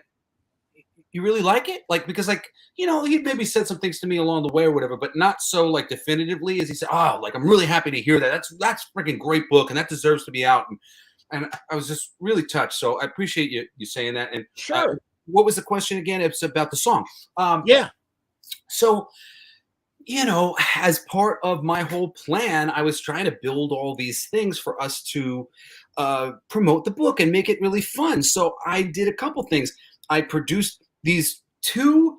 you really like it? Like, because he maybe said some things to me along the way or whatever, but not so like definitively as he said, oh, like, I'm really happy to hear that. That's freaking great book, and that deserves to be out. And I was just really touched. So I appreciate you saying that. And Sure. What was the question again? It's about the song. Yeah. So, as part of my whole plan, I was trying to build all these things for us to promote the book and make it really fun. So I did a couple things. I produced these 2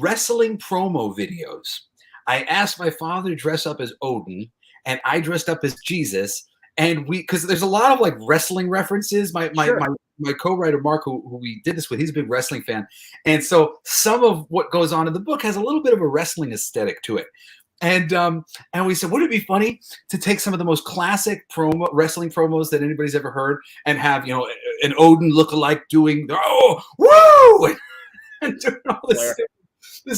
wrestling promo videos. I asked my father to dress up as Odin, and I dressed up as Jesus. And because there's a lot of like wrestling references. My co-writer Mark, who we did this with, he's a big wrestling fan, and so some of what goes on in the book has a little bit of a wrestling aesthetic to it. And we said, wouldn't it be funny to take some of the most classic wrestling promos that anybody's ever heard and have an Odin lookalike doing woo and doing all this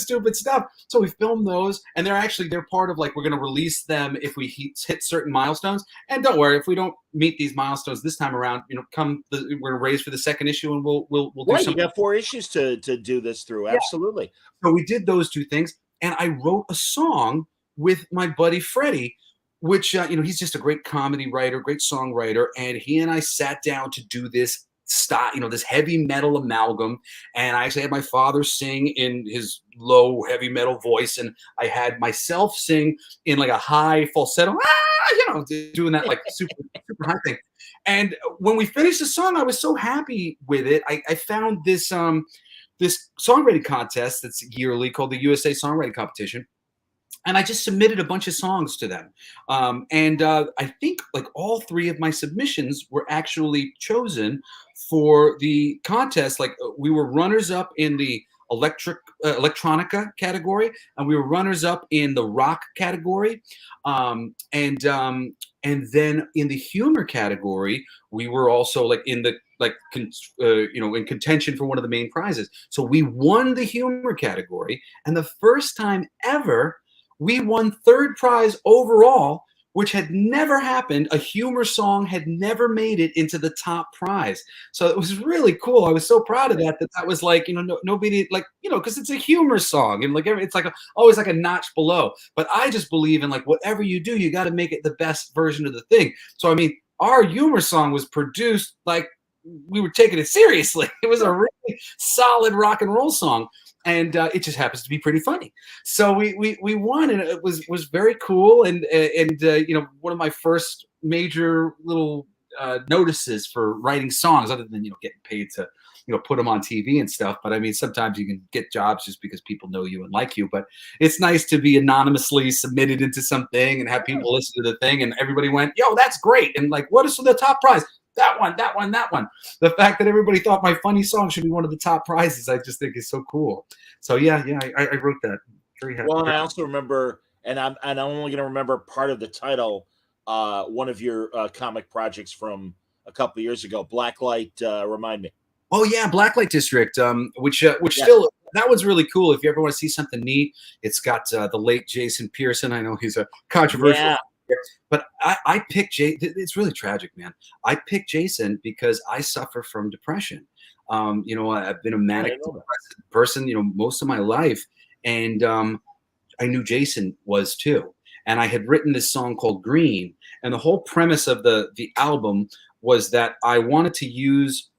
stupid stuff. So we filmed those, and they're part of like, we're going to release them if we hit certain milestones. And don't worry, if we don't meet these milestones this time around, we're going to raise for the second issue, and we'll do something. You got 4 issues to do this through. Yeah. Absolutely. So we did those 2 things, and I wrote a song with my buddy Freddie, which he's just a great comedy writer, great songwriter, and he and I sat down to do this style, this heavy metal amalgam. And I actually had my father sing in his low heavy metal voice, and I had myself sing in like a high falsetto, doing that like super high thing. And when we finished the song, I was so happy with it. I found this songwriting contest that's yearly called the USA Songwriting Competition. And I just submitted a bunch of songs to them. I think like all 3 of my submissions were actually chosen for the contest. Like, we were runners up in the electronica category, and we were runners up in the rock category. And then in the humor category, we were also like in the in contention for one of the main prizes. So we won the humor category, and the first time ever, we won 3rd prize overall, which had never happened. A humor song had never made it into the top prize. So it was really cool. I was so proud of that was like, nobody, like, because it's a humor song, and like it's like always like a notch below. But I just believe in like, whatever you do, you got to make it the best version of the thing. So I mean, our humor song was produced like we were taking it seriously. It was a really solid rock and roll song. And it just happens to be pretty funny. So we won, and it was very cool. And one of my first major little notices for writing songs, other than getting paid to put them on TV and stuff. But I mean, sometimes you can get jobs just because people know you and like you. But it's nice to be anonymously submitted into something and have people listen to the thing. And everybody went, "Yo, that's great!" And like, what is the top prize? that one, that one, that one. The fact that everybody thought my funny song should be one of the top prizes, I just think is so cool. So yeah, I wrote that. Very happy. Well, and I also remember, and I'm only going to remember part of the title. One of your comic projects from a couple of years ago, Blacklight. Remind me. Oh yeah, Blacklight District, which Yes. still, that one's really cool. If you ever want to see something neat, it's got the late Jason Pearson. I know he's a controversial, Yeah. but I picked It's really tragic, man. I picked Jason because I suffer from depression. You know, I've been a manic depressive person, you know, most of my life, and I knew Jason was too. And I had written this song called Green, and the whole premise of the album was that I was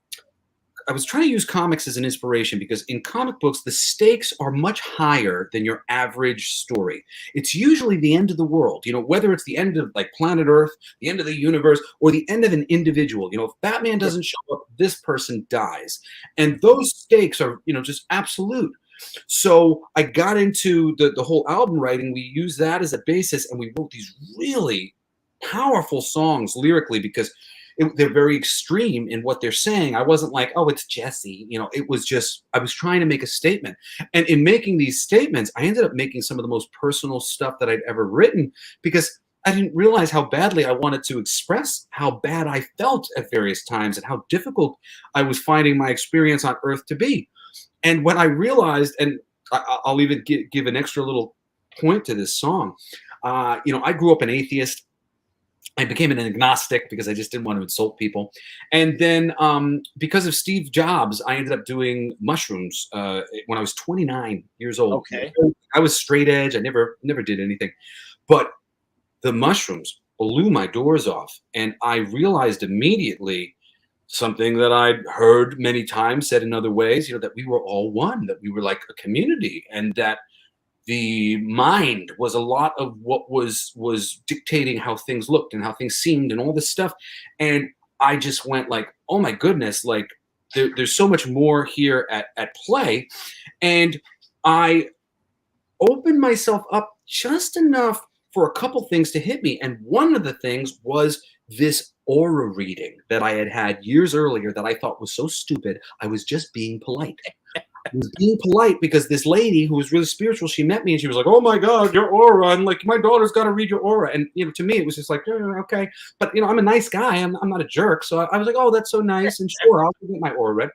trying to use comics as an inspiration, because in comic books, the stakes are much higher than your average story. It's usually the end of the world, you know, whether it's the end of like planet Earth, the end of the universe, or the end of an individual. You know, if Batman doesn't show up, this person dies. And those stakes are, you know, just absolute. So I got into the whole album writing. We used that as a basis, and we wrote these really powerful songs lyrically, because they're very extreme in what they're saying. I wasn't like, oh, it's Jesse. You know, it was just, I was trying to make a statement. And in making these statements, I ended up making some of the most personal stuff that I'd ever written, because I didn't realize how badly I wanted to express how bad I felt at various times and how difficult I was finding my experience on Earth to be. And when I realized, and I'll even give an extra little point to this song, you know, I grew up an atheist. I became an agnostic because I just didn't want to insult people. And then because of Steve Jobs, I ended up doing mushrooms when I was 29 years old. Okay. I was straight edge. I never did anything. But the mushrooms blew my doors off. And I realized immediately something that I'd heard many times said in other ways, you know, that we were all one, that we were like a community, and that the mind was a lot of what was dictating how things looked and how things seemed and all this stuff. And I just went like, oh my goodness, like there's so much more here at play. And I opened myself up just enough for a couple things to hit me. And one of the things was this aura reading that I had years earlier that I thought was so stupid. I was just being polite. I was being polite because this lady who was really spiritual, she met me and she was like, oh my God, your aura. And like, my daughter's got to read your aura. And, you know, to me, it was just like, okay. But, you know, I'm a nice guy. I'm not a jerk. So I was like, oh, that's so nice. And sure, I'll get my aura read.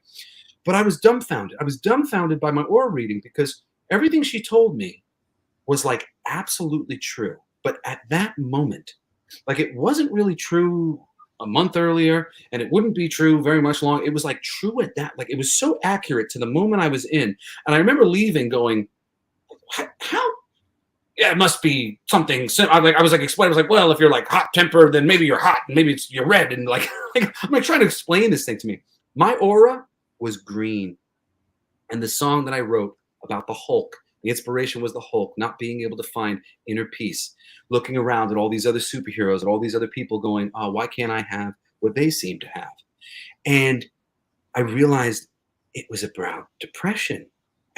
But I was dumbfounded. I was dumbfounded by my aura reading, because everything she told me was like absolutely true. But at that moment, like, it wasn't really true a month earlier, and it wouldn't be true very much long. It was like true at that. Like, it was so accurate to the moment I was in. And I remember leaving going, how? Yeah, it must be something. I was like, explaining. I was like, well, if you're like hot tempered, then maybe you're hot, and maybe you're red. And like, I'm like trying to explain this thing to me. My aura was green. And the song that I wrote about the Hulk, the inspiration was the Hulk not being able to find inner peace, looking around at all these other superheroes and all these other people going, oh, why can't I have what they seem to have? And I realized it was about depression.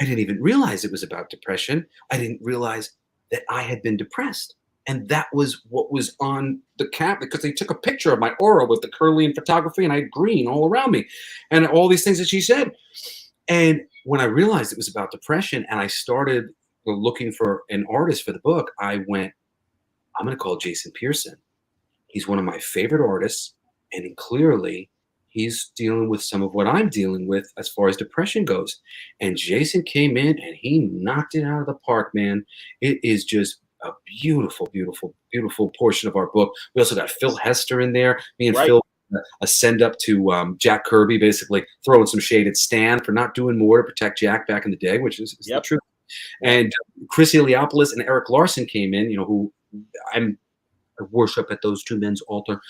I didn't even realize it was about depression. I didn't realize that I had been depressed. And that was what was on the cap, because they took a picture of my aura with the Curlian photography, and I had green all around me and all these things that she said. And when I realized it was about depression and I started looking for an artist for the book, I went, I'm going to call Jason Pearson. He's one of my favorite artists, and clearly he's dealing with some of what I'm dealing with as far as depression goes. And Jason came in and he knocked it out of the park, man. It is just a beautiful, beautiful, beautiful portion of our book. We also got Phil Hester in there. Me and Phil send up to Jack Kirby, basically throwing some shade at Stan for not doing more to protect Jack back in the day, which is the truth. And Chris Eliopoulos and Eric Larson came in, you know, who I worship at those two men's altar.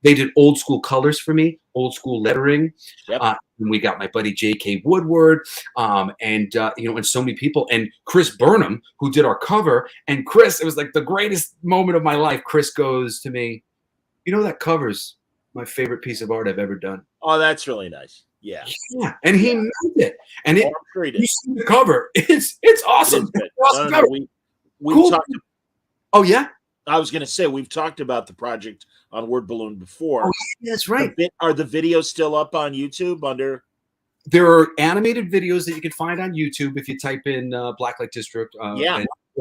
They did old school colors for me, old school lettering. And we got my buddy J.K. Woodward, and you know, and so many people, and Chris Burnham, who did our cover. And Chris, it was like the greatest moment of my life. Chris goes to me, you know, that cover's my favorite piece of art I've ever done. Oh, that's really nice. Yeah. Yeah. And he meant it. And I'm sure he did. You see the cover. It's awesome. We've cool. talked. Oh, yeah? I was going to say, we've talked about the project on Word Balloon before. That's right. Are the videos still up on YouTube under? There are animated videos that you can find on YouTube if you type in Blacklight District, or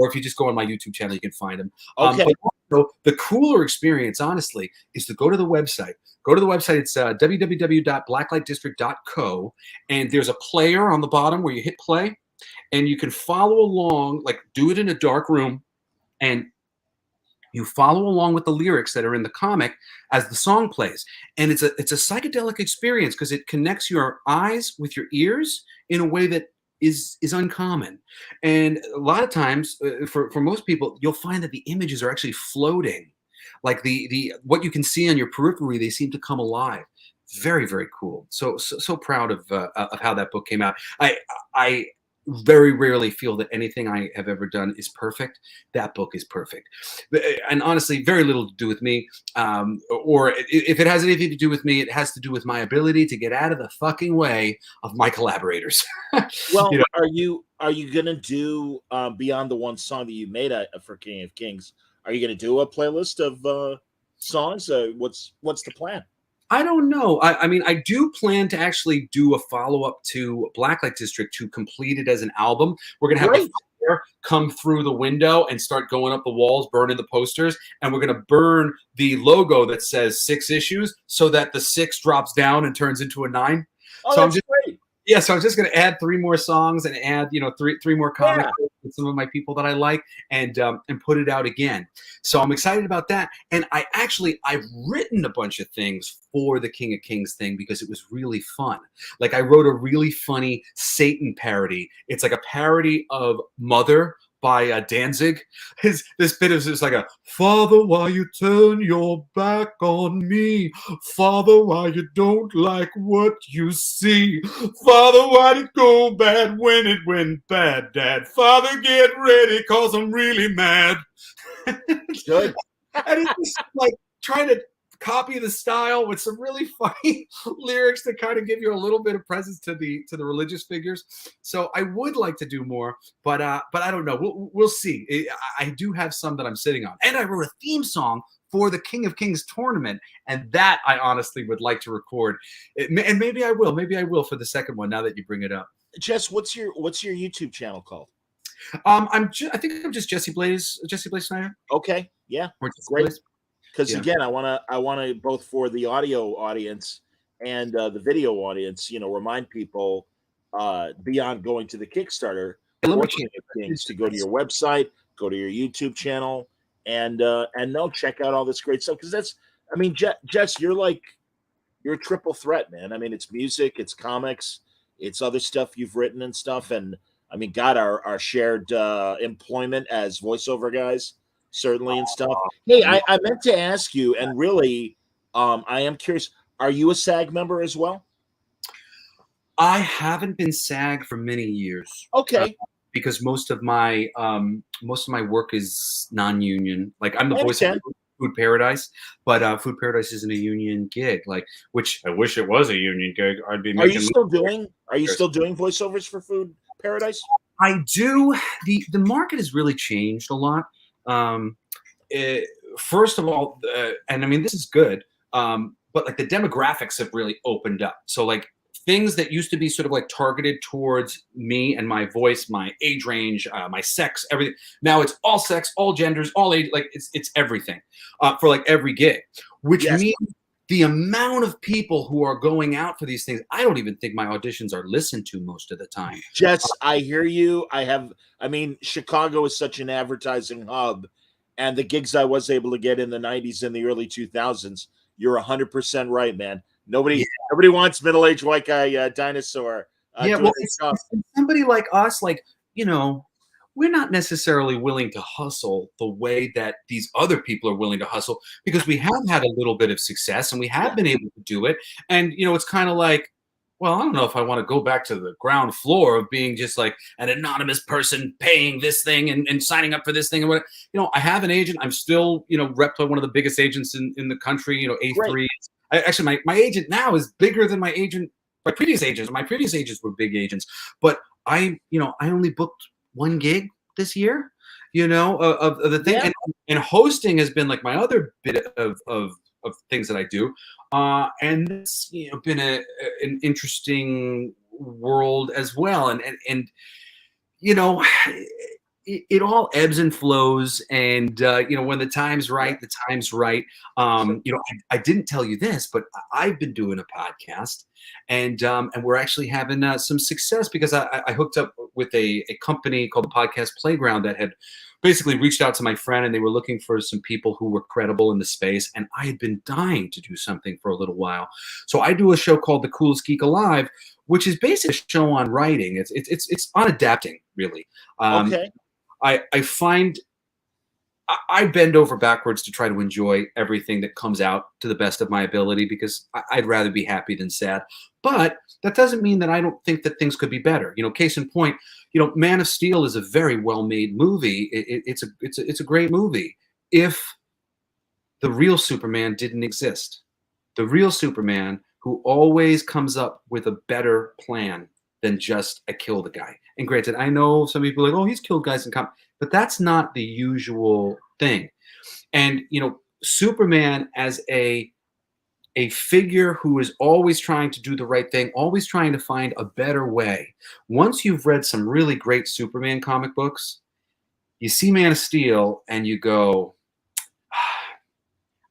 if you just go on my YouTube channel, you can find them. Okay. But also, the cooler experience, honestly, is to go to the website. Go to the website. It's www.blacklightdistrict.co, and there's a player on the bottom where you hit play, and you can follow along. Like, do it in a dark room, and you follow along with the lyrics that are in the comic as the song plays. And it's a psychedelic experience because it connects your eyes with your ears in a way that is uncommon. And a lot of times, for most people, you'll find that the images are actually floating. Like the what you can see on your periphery, they seem to come alive. Very, very cool. So proud of how that book came out. I very rarely feel that anything I have ever done is perfect. That book is perfect. And honestly, very little to do with me. Or if it has anything to do with me, it has to do with my ability to get out of the fucking way of my collaborators. Well, are you gonna do beyond the one song that you made for King of Kings? Are you gonna do a playlist of songs? What's the plan? I don't know. I mean, I do plan to actually do a follow-up to Blacklight District to complete it as an album. We're going to have the fire come through the window and start going up the walls, burning the posters, and we're going to burn the logo that says 6 issues so that the 6 drops down and turns into a 9. Oh, so that's great. Yeah, so I'm just going to add 3 more songs and add, three more comics with some of my people that I like, and put it out again. So I'm excited about that. And I've written a bunch of things for the King of Kings thing because it was really fun. Like, I wrote a really funny Satan parody. It's like a parody of Mother by Danzig. This bit is just like a, Father, why you turn your back on me? Father, why you don't like what you see? Father, why'd it go bad when it went bad, Dad? Father, get ready, cause I'm really mad. Good. And it's just like trying to copy the style with some really funny lyrics to kind of give you a little bit of presence to the religious figures. So I would like to do more, but I don't know. We'll see. I do have some that I'm sitting on, and I wrote a theme song for the King of Kings tournament, and that I honestly would like to record. And maybe I will. Maybe I will for the second one. Now that you bring it up, Jess, what's your YouTube channel called? I think I'm just Jesse Blaze Snider. Okay, yeah, great. Because again, I want to both for the audio audience and the video audience, remind people beyond going to the Kickstarter, things to go to your website, go to your YouTube channel, and check out all this great stuff. Because Jess, you're a triple threat, man. I mean, it's music, it's comics, it's other stuff you've written and stuff, and I mean, God, our shared employment as voiceover guys. Certainly and stuff. Hey, I meant to ask you, and really, I am curious. Are you a SAG member as well? I haven't been SAG for many years. Okay. Because most of my work is non-union. Like, I'm the voice of Food Paradise, but Food Paradise isn't a union gig. Like, which I wish it was a union gig. I'd be. Are you still doing voiceovers for Food Paradise? I do. The market has really changed a lot. First of all, and I mean, this is good, but like the demographics have really opened up. So like things that used to be sort of like targeted towards me and my voice, my age range, my sex, everything. Now it's all sex, all genders, all age, like it's everything for like every gig, which means the amount of people who are going out for these things, I don't even think my auditions are listened to most of the time. Jess, I hear you. Chicago is such an advertising hub, and the gigs I was able to get in the 90s and the early 2000s, you're 100% right, man. Nobody wants middle-aged white guy dinosaur. Somebody like us, like, we're not necessarily willing to hustle the way that these other people are willing to hustle, because we have had a little bit of success and we have been able to do it. And, it's kind of like, well, I don't know if I want to go back to the ground floor of being just like an anonymous person paying this thing and signing up for this thing. And what, I have an agent. I'm still, repped by one of the biggest agents in the country, A3. Actually, my agent now is bigger than my previous agents. My previous agents were big agents, but I only booked one gig this year, of the thing. And hosting has been like my other bit of of things that I do. And it's been an interesting world as well. And it all ebbs and flows, and when the time's right, the time's right. I didn't tell you this, but I've been doing a podcast, and we're actually having some success because I hooked up with a company called the Podcast Playground that had basically reached out to my friend, and they were looking for some people who were credible in the space, and I had been dying to do something for a little while. So I do a show called The Coolest Geek Alive, which is basically a show on writing. It's on adapting, really. Okay. I find I bend over backwards to try to enjoy everything that comes out to the best of my ability because I'd rather be happy than sad. But that doesn't mean that I don't think that things could be better. Case in point, Man of Steel is a very well-made movie. It's a great movie. If the real Superman didn't exist, the real Superman who always comes up with a better plan than just I kill the guy. And granted, I know some people are like, oh, he's killed guys in comics, but that's not the usual thing. And Superman as a figure who is always trying to do the right thing, always trying to find a better way. Once you've read some really great Superman comic books, you see Man of Steel and you go,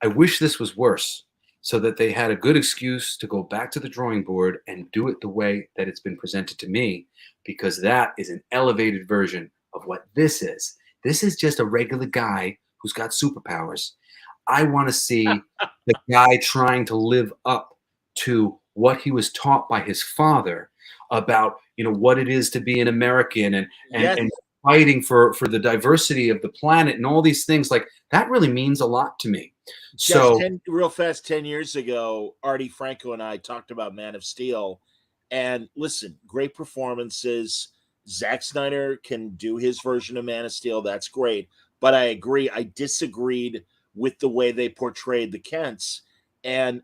I wish this was worse, so that they had a good excuse to go back to the drawing board and do it the way that it's been presented to me, because that is an elevated version of what this is. This is just a regular guy who's got superpowers. I want to see the guy trying to live up to what he was taught by his father about, what it is to be an American and fighting for the diversity of the planet and all these things. Like, that really means a lot to me. So real fast, 10 years ago, Artie Franco and I talked about Man of Steel, and listen, great performances. Zack Snyder can do his version of Man of Steel. That's great. But I agree. I disagreed with the way they portrayed the Kents. And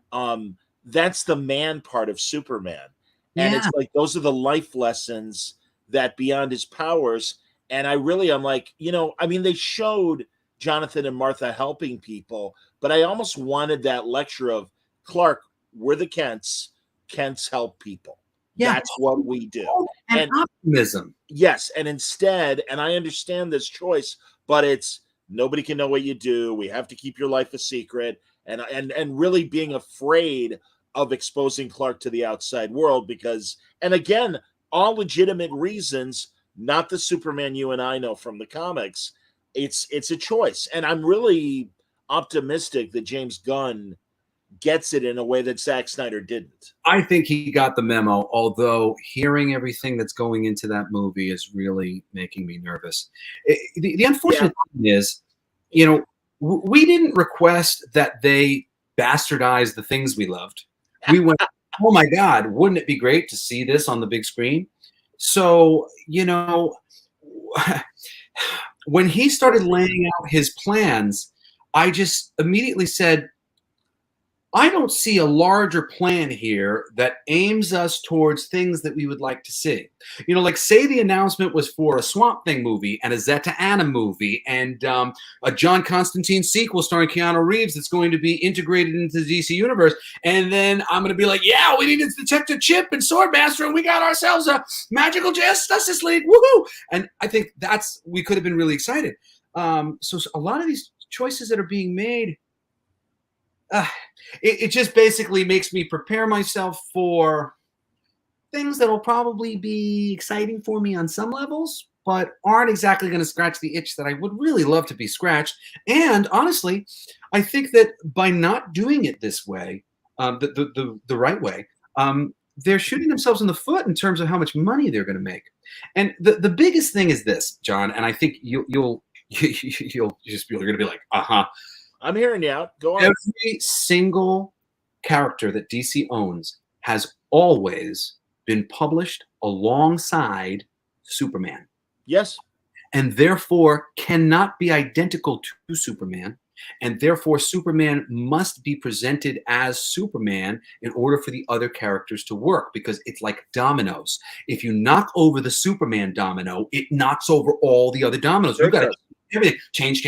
that's the man part of Superman. And it's like, those are the life lessons that beyond his powers. And I'm like, they showed Jonathan and Martha helping people, but I almost wanted that lecture of Clark, we're the Kents. Kents help people. Yeah. That's what we do. And optimism. Yes. And instead, and I understand this choice, but it's nobody can know what you do. We have to keep your life a secret. And really being afraid of exposing Clark to the outside world because, and again, all legitimate reasons, not the Superman you and I know from the comics. It's a choice. And I'm really optimistic that James Gunn gets it in a way that Zack Snyder didn't. I think he got the memo, although hearing everything that's going into that movie is really making me nervous. The unfortunate thing is, we didn't request that they bastardize the things we loved. We went, oh my God, wouldn't it be great to see this on the big screen? So, when he started laying out his plans, I just immediately said, I don't see a larger plan here that aims us towards things that we would like to see. Like say the announcement was for a Swamp Thing movie and a Zeta Anna movie and a John Constantine sequel starring Keanu Reeves that's going to be integrated into the DC universe. And then I'm going to be like, yeah, we needed Detective Chip and Swordmaster and we got ourselves a Magical Justice League. Woohoo! And I think we could have been really excited. So a lot of these choices that are being made, it just basically makes me prepare myself for things that will probably be exciting for me on some levels, but aren't exactly going to scratch the itch that I would really love to be scratched. And honestly, I think that by not doing it this way, the right way, they're shooting themselves in the foot in terms of how much money they're going to make. And the biggest thing is this, John, and I think you're just going to be like, I'm hearing you out. Go on. Every single character that DC owns has always been published alongside Superman. Yes. And therefore cannot be identical to Superman. And therefore Superman must be presented as Superman in order for the other characters to work, because it's like dominoes. If you knock over the Superman domino, it knocks over all the other dominoes. You've got to everything change.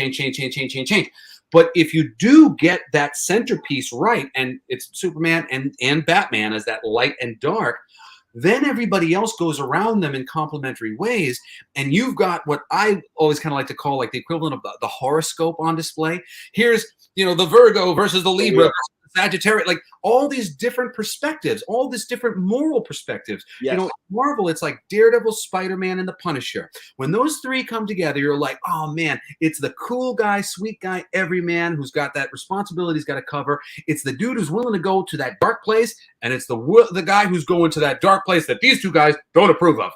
But if you do get that centerpiece right, and it's Superman and Batman as that light and dark, then everybody else goes around them in complementary ways. And you've got what I always kind of like to call like the equivalent of the horoscope on display. Here's, the Virgo versus the Libra, versus the Sagittarius, like all these different perspectives, all these different moral perspectives. Yes. Marvel, it's like Daredevil, Spider-Man, and the Punisher. When those three come together, you're like, oh man, it's the cool guy, sweet guy, everyman who's got that responsibility he's got to cover. It's the dude who's willing to go to that dark place, and it's the guy who's going to that dark place that these two guys don't approve of.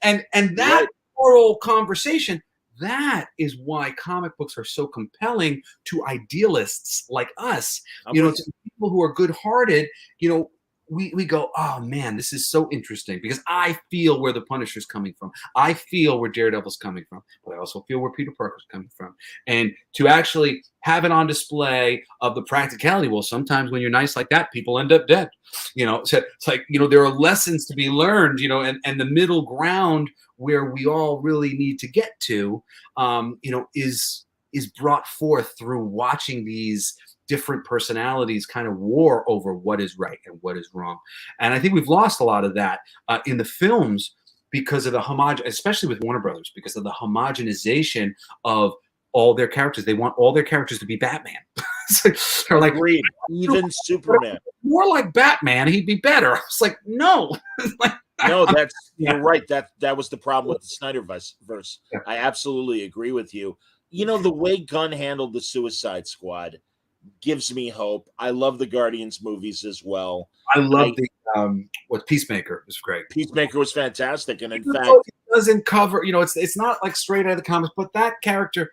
And that moral conversation, that is why comic books are so compelling to idealists like us. To people who are good-hearted, we go, oh man, this is so interesting because I feel where the Punisher's coming from. I feel where Daredevil's coming from, but I also feel where Peter Parker's coming from. And to actually have it on display of the practicality, well, sometimes when you're nice like that, people end up dead. So it's like, there are lessons to be learned, and the middle ground where we all really need to get to, is brought forth through watching these different personalities kind of war over what is right and what is wrong. And I think we've lost a lot of that in the films because of the especially with Warner Brothers, because of the homogenization of all their characters. They want all their characters to be Batman. They're like, agreed. Even Superman. More like Batman, he'd be better. I was like, no. No, you're right. That was the problem with the Snyderverse. Yeah. I absolutely agree with you. The way Gunn handled the Suicide Squad gives me hope. I love the Guardians movies as well. I love Peacemaker was great. Peacemaker was fantastic, and in fact, it doesn't cover. it's not like straight out of the comics, but that character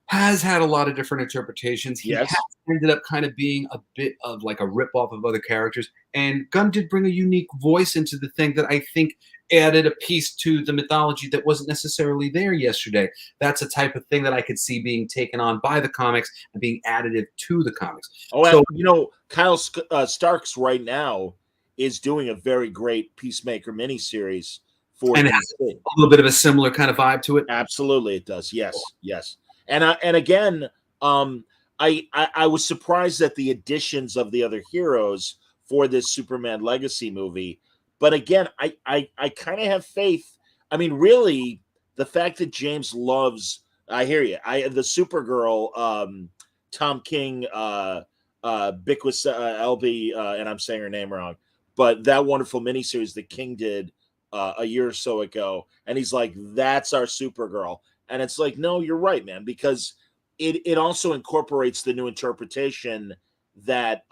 has had a lot of different interpretations. He has ended up kind of being a bit of like a ripoff of other characters. And Gunn did bring a unique voice into the thing that I think added a piece to the mythology that wasn't necessarily there yesterday. That's a type of thing that I could see being taken on by the comics and being additive to the comics. Oh, so, Kyle Starks right now is doing a very great Peacemaker miniseries for and it has a little bit of a similar kind of vibe to it. Absolutely, it does. Yes, yes. And again, I was surprised at the additions of the other heroes for this Superman Legacy movie. But again, I kind of have faith. I mean, really, the fact that James loves, I hear you. The Supergirl, Tom King, Bickwith LB, and I'm saying her name wrong, but that wonderful miniseries that King did a year or so ago, and he's like, that's our Supergirl. And it's like, no, you're right, man, because it also incorporates the new interpretation that,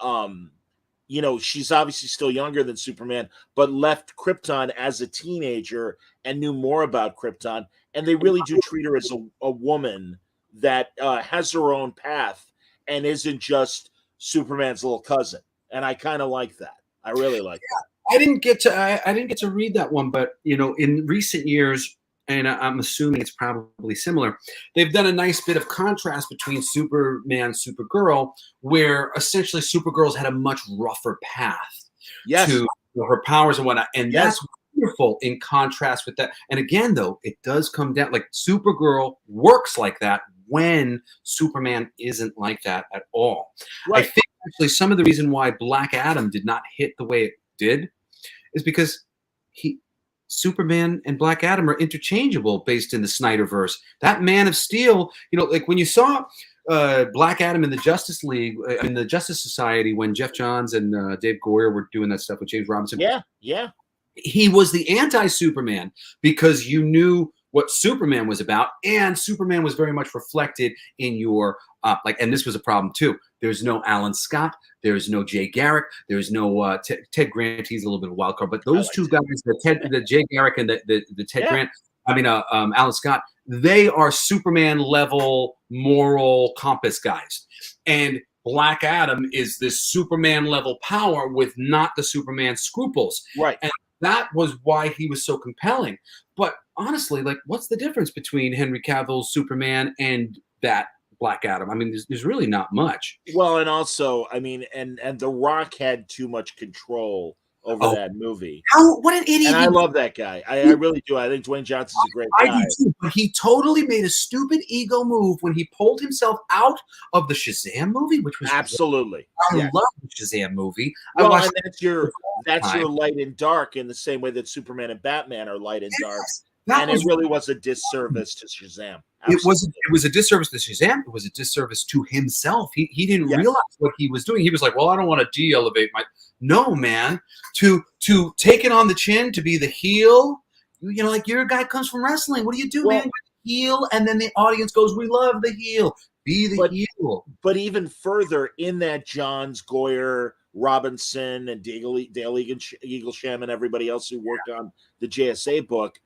she's obviously still younger than Superman, but left Krypton as a teenager and knew more about Krypton. And they really do treat her as a woman that has her own path and isn't just Superman's little cousin. And I kind of like that. I really like that. I didn't get to read that one, but in recent years, and I'm assuming it's probably similar, they've done a nice bit of contrast between Superman, Supergirl, where essentially Supergirl's had a much rougher path to her powers and whatnot. And that's wonderful in contrast with that. And again, though, it does come down, like Supergirl works like that when Superman isn't like that at all. Right. I think actually some of the reason why Black Adam did not hit the way it did is because Superman and Black Adam are interchangeable based in the Snyderverse. That Man of Steel, like when you saw Black Adam in the Justice League, in the Justice Society, when Jeff Johns and Dave Goyer were doing that stuff with James Robinson. Yeah. He was the anti-Superman because you knew what Superman was about, and Superman was very much reflected in your and this was a problem too. There's no Alan Scott, there's no Jay Garrick, there's no Ted Grant. He's a little bit of a wild card, but those two guys, the Jay Garrick and the Ted Grant, Alan Scott, they are Superman level moral compass guys, and Black Adam is this Superman level power with not the Superman scruples, right? And that was why he was so compelling. But honestly, like, what's the difference between Henry Cavill's Superman and that Black Adam? I mean, there's really not much. Well, and also, I mean, and The Rock had too much control over that movie. What an idiot! And I love that guy. I really do. I think Dwayne Johnson's a great guy. I do too, but he totally made a stupid ego move when he pulled himself out of the Shazam movie, which was absolutely. I love the Shazam movie. Well, and that's your light and dark in the same way that Superman and Batman are light and dark. And it really was a disservice to Shazam. Absolutely. It was a disservice to Shazam. It was a disservice to himself. He didn't realize what he was doing. He was like, well, I don't want to de-elevate my. No, man. To take it on the chin, to be the heel. You know, like your guy comes from wrestling. What do you do, man? Heel, and then the audience goes, "We love the heel. Be the heel." But even further, in that Johns, Goyer, Robinson, and Dale Eaglesham, and everybody else who worked on the JSA book,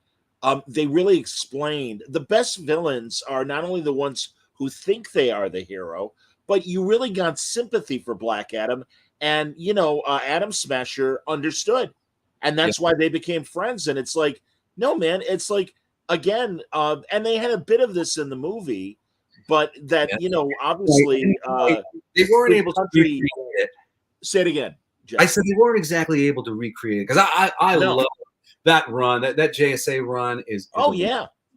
they really explained the best villains are not only the ones who think they are the hero, but you really got sympathy for Black Adam. And, you know, Adam Smasher understood. And that's why they became friends. And it's like, no, man, it's like, again, and they had a bit of this in the movie, but that, you know, obviously they weren't able to recreate it. Say it again, Jeff. I said they weren't exactly able to recreate it because I love that run. That JSA run is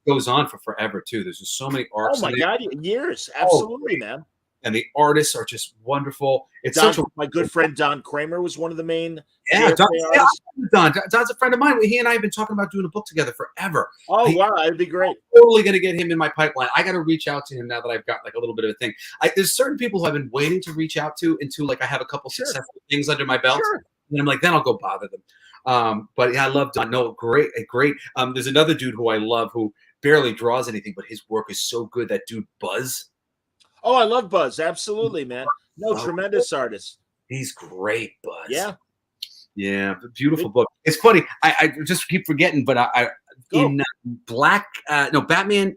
goes on for forever too. There's just so many arcs. Oh my God, years. Absolutely, man. And the artists are just wonderful. It's my good friend Don Kramer was one of the main. Don's a friend of mine. He and I have been talking about doing a book together forever. Oh wow, that'd be great. I'm totally going to get him in my pipeline. I got to reach out to him now that I've got like a little bit of a thing. There's certain people who I've been waiting to reach out to until like I have a couple successful things under my belt, and I'm like, then I'll go bother them. But yeah, I love Don. No, great. There's another dude who I love who barely draws anything, but his work is so good. That dude Buzz. Oh, I love Buzz. Absolutely, man. No, tremendous artist. He's great, Buzz. Yeah, beautiful book. It's funny. I just keep forgetting, but Batman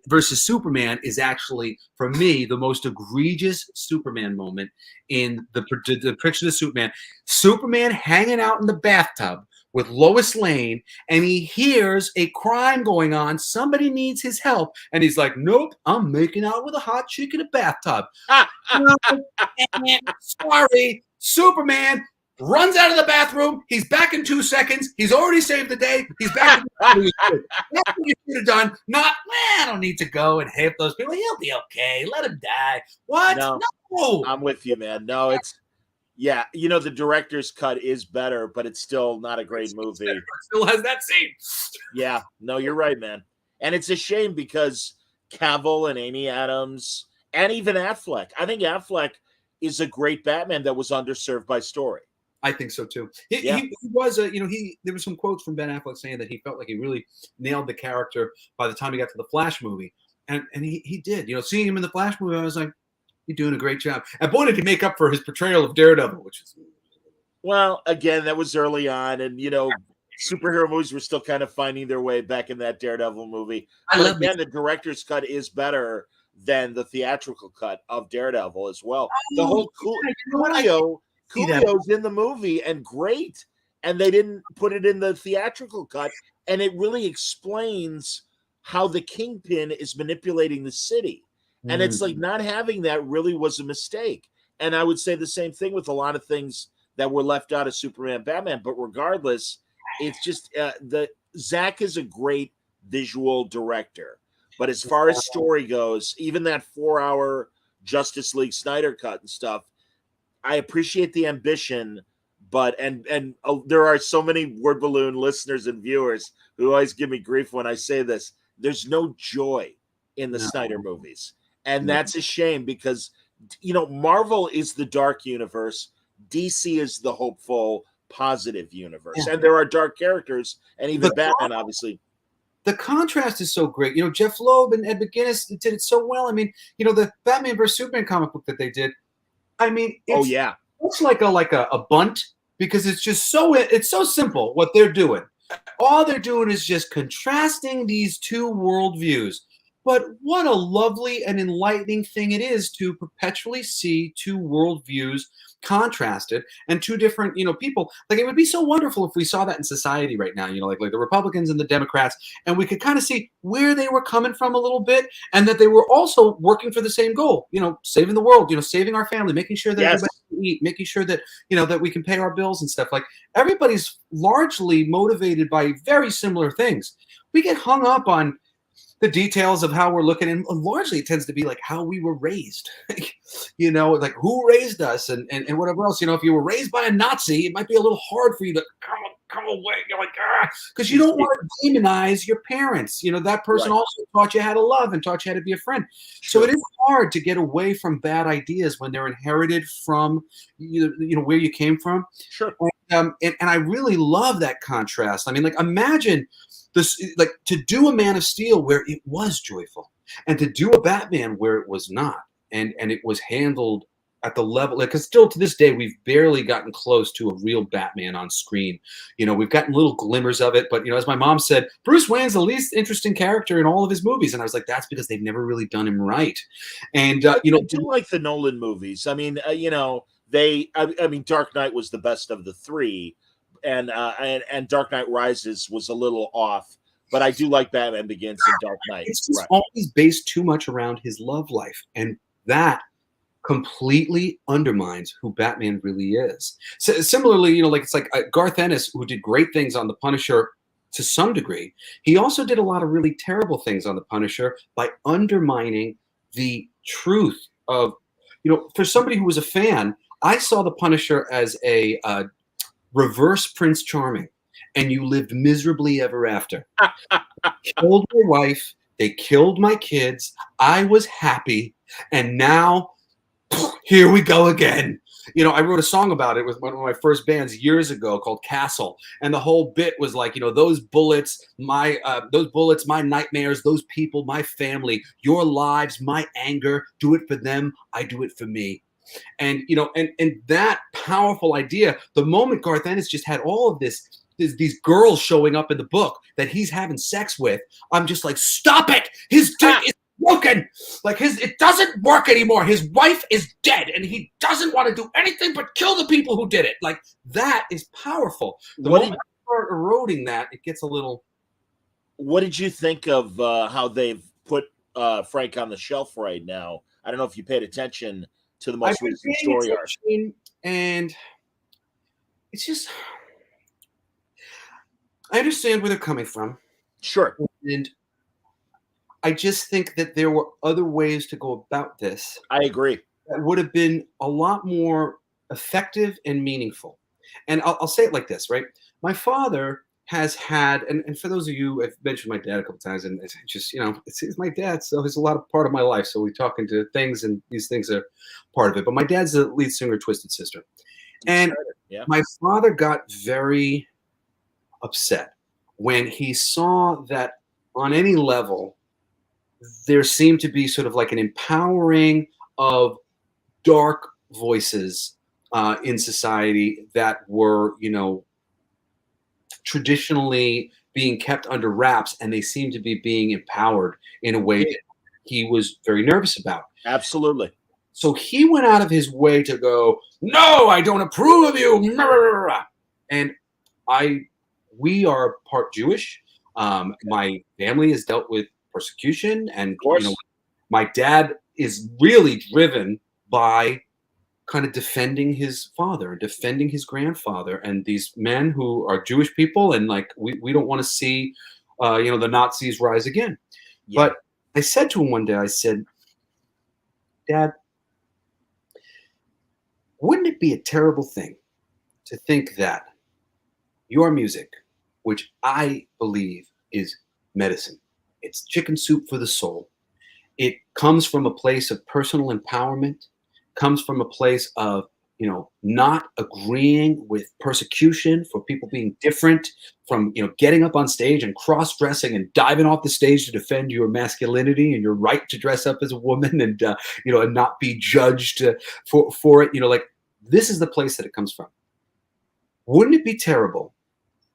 versus Superman is actually for me the most egregious Superman moment in the depiction of Superman. Superman hanging out in the bathtub with Lois Lane, and he hears a crime going on. Somebody needs his help, and he's like, "Nope, I'm making out with a hot chick in a bathtub." Sorry, Superman runs out of the bathroom. He's back in 2 seconds. He's already saved the day. He's back. That's what you should have done. Not, I don't need to go and hit those people. He'll be okay. Let him die. What? No. I'm with you, man. No, it's. Yeah, you know, the director's cut is better, but it's still not a great movie. It still has that scene. Yeah, no, you're right, man. And it's a shame because Cavill and Amy Adams and even Affleck. I think Affleck is a great Batman that was underserved by story. I think so too. He was there were some quotes from Ben Affleck saying that he felt like he really nailed the character by the time he got to the Flash movie. And he did. You know, seeing him in the Flash movie, I was like, you're doing a great job. And boy, did he make up for his portrayal of Daredevil, which is. Well, again, that was early on, and you know, superhero movies were still kind of finding their way back in that Daredevil movie. The director's cut is better than the theatrical cut of Daredevil as well. The whole Coolio's in the movie and great, and they didn't put it in the theatrical cut, and it really explains how the Kingpin is manipulating the city. And it's like not having that really was a mistake. And I would say the same thing with a lot of things that were left out of Superman, Batman. But regardless, it's just Zach is a great visual director. But as far as story goes, even that 4-hour Justice League Snyder cut and stuff, I appreciate the ambition. But there are so many Word Balloon listeners and viewers who always give me grief when I say this. There's no joy in the Snyder movies. And that's a shame because, you know, Marvel is the dark universe. DC is the hopeful, positive universe. Yeah. And there are dark characters, and even Batman, obviously. The contrast is so great. You know, Jeff Loeb and Ed McGuinness did it so well. I mean, you know, the Batman vs. Superman comic book that they did, I mean, it's like a bunt because it's just it's so simple what they're doing. All they're doing is just contrasting these two worldviews. But what a lovely and enlightening thing it is to perpetually see two worldviews contrasted and two different, you know, people. Like, it would be so wonderful if we saw that in society right now, you know, like the Republicans and the Democrats, and we could kind of see where they were coming from a little bit, and that they were also working for the same goal, you know, saving the world, you know, saving our family, making sure that everybody, eat, making sure that, that we can pay our bills and stuff. Like, everybody's largely motivated by very similar things. We get hung up on the details of how we're looking, and largely it tends to be like how we were raised, like who raised us and whatever else. If you were raised by a Nazi, it might be a little hard for you to come away. You're like, because you don't want to demonize your parents. That person also taught you how to love and taught you how to be a friend. Sure. So it is hard to get away from bad ideas when they're inherited from where you came from. Sure. And I really love that contrast. I mean, like, imagine this, like, to do a Man of Steel where it was joyful, and to do a Batman where it was not, and it was handled at the level, like, because still to this day we've barely gotten close to a real Batman on screen. We've gotten little glimmers of it, but as my mom said, Bruce Wayne's the least interesting character in all of his movies, and I was like, that's because they've never really done him right. And I do like the Nolan movies. I mean, I mean, Dark Knight was the best of the three, and Dark Knight Rises was a little off, but I do like Batman Begins and Dark Knight. It's just always based too much around his love life, and that completely undermines who Batman really is. So, similarly, it's like Garth Ennis, who did great things on The Punisher to some degree. He also did a lot of really terrible things on The Punisher by undermining the truth of, for somebody who was a fan, I saw The Punisher as a reverse Prince Charming, and you lived miserably ever after. Killed my wife, they killed my kids, I was happy, and now here we go again. I wrote a song about it with one of my first bands years ago called Castle, and the whole bit was like, those bullets, my nightmares, those people, my family, your lives, my anger, do it for them, I do it for me. And and that powerful idea, the moment Garth Ennis just had all of these girls showing up in the book that he's having sex with, I'm just like, stop it! His dick is broken. Like, it doesn't work anymore. His wife is dead, and he doesn't want to do anything but kill the people who did it. Like, that is powerful. The moment you start eroding that, it gets a little. What did you think of how they've put Frank on the shelf right now? I don't know if you paid attention to the most recent story arc. And it's just, I understand where they're coming from. Sure. And I just think that there were other ways to go about this. I agree. That would have been a lot more effective and meaningful. And I'll say it like this, right? My father has had, and for those of you, I've mentioned my dad a couple times, and it's just, it's my dad, so he's a lot of part of my life. So we talk into things, and these things are part of it. But my dad's the lead singer of Twisted Sister. And my father got very upset when he saw that on any level, there seemed to be sort of like an empowering of dark voices in society that were, traditionally being kept under wraps, and they seemed to be being empowered in a way that he was very nervous about. Absolutely. So he went out of his way to go, no, I don't approve of you. And we are part Jewish. My family has dealt with persecution, and my dad is really driven by kind of defending his father, defending his grandfather, and these men who are Jewish people, and like we don't want to see the Nazis rise again. But I said to him one day, I said, Dad, wouldn't it be a terrible thing to think that your music, which I believe is medicine, it's chicken soup for the soul, it comes from a place of personal empowerment, comes from a place of, not agreeing with persecution for people being different, from, getting up on stage and cross-dressing and diving off the stage to defend your masculinity and your right to dress up as a woman and, and not be judged for it. Like, this is the place that it comes from. Wouldn't it be terrible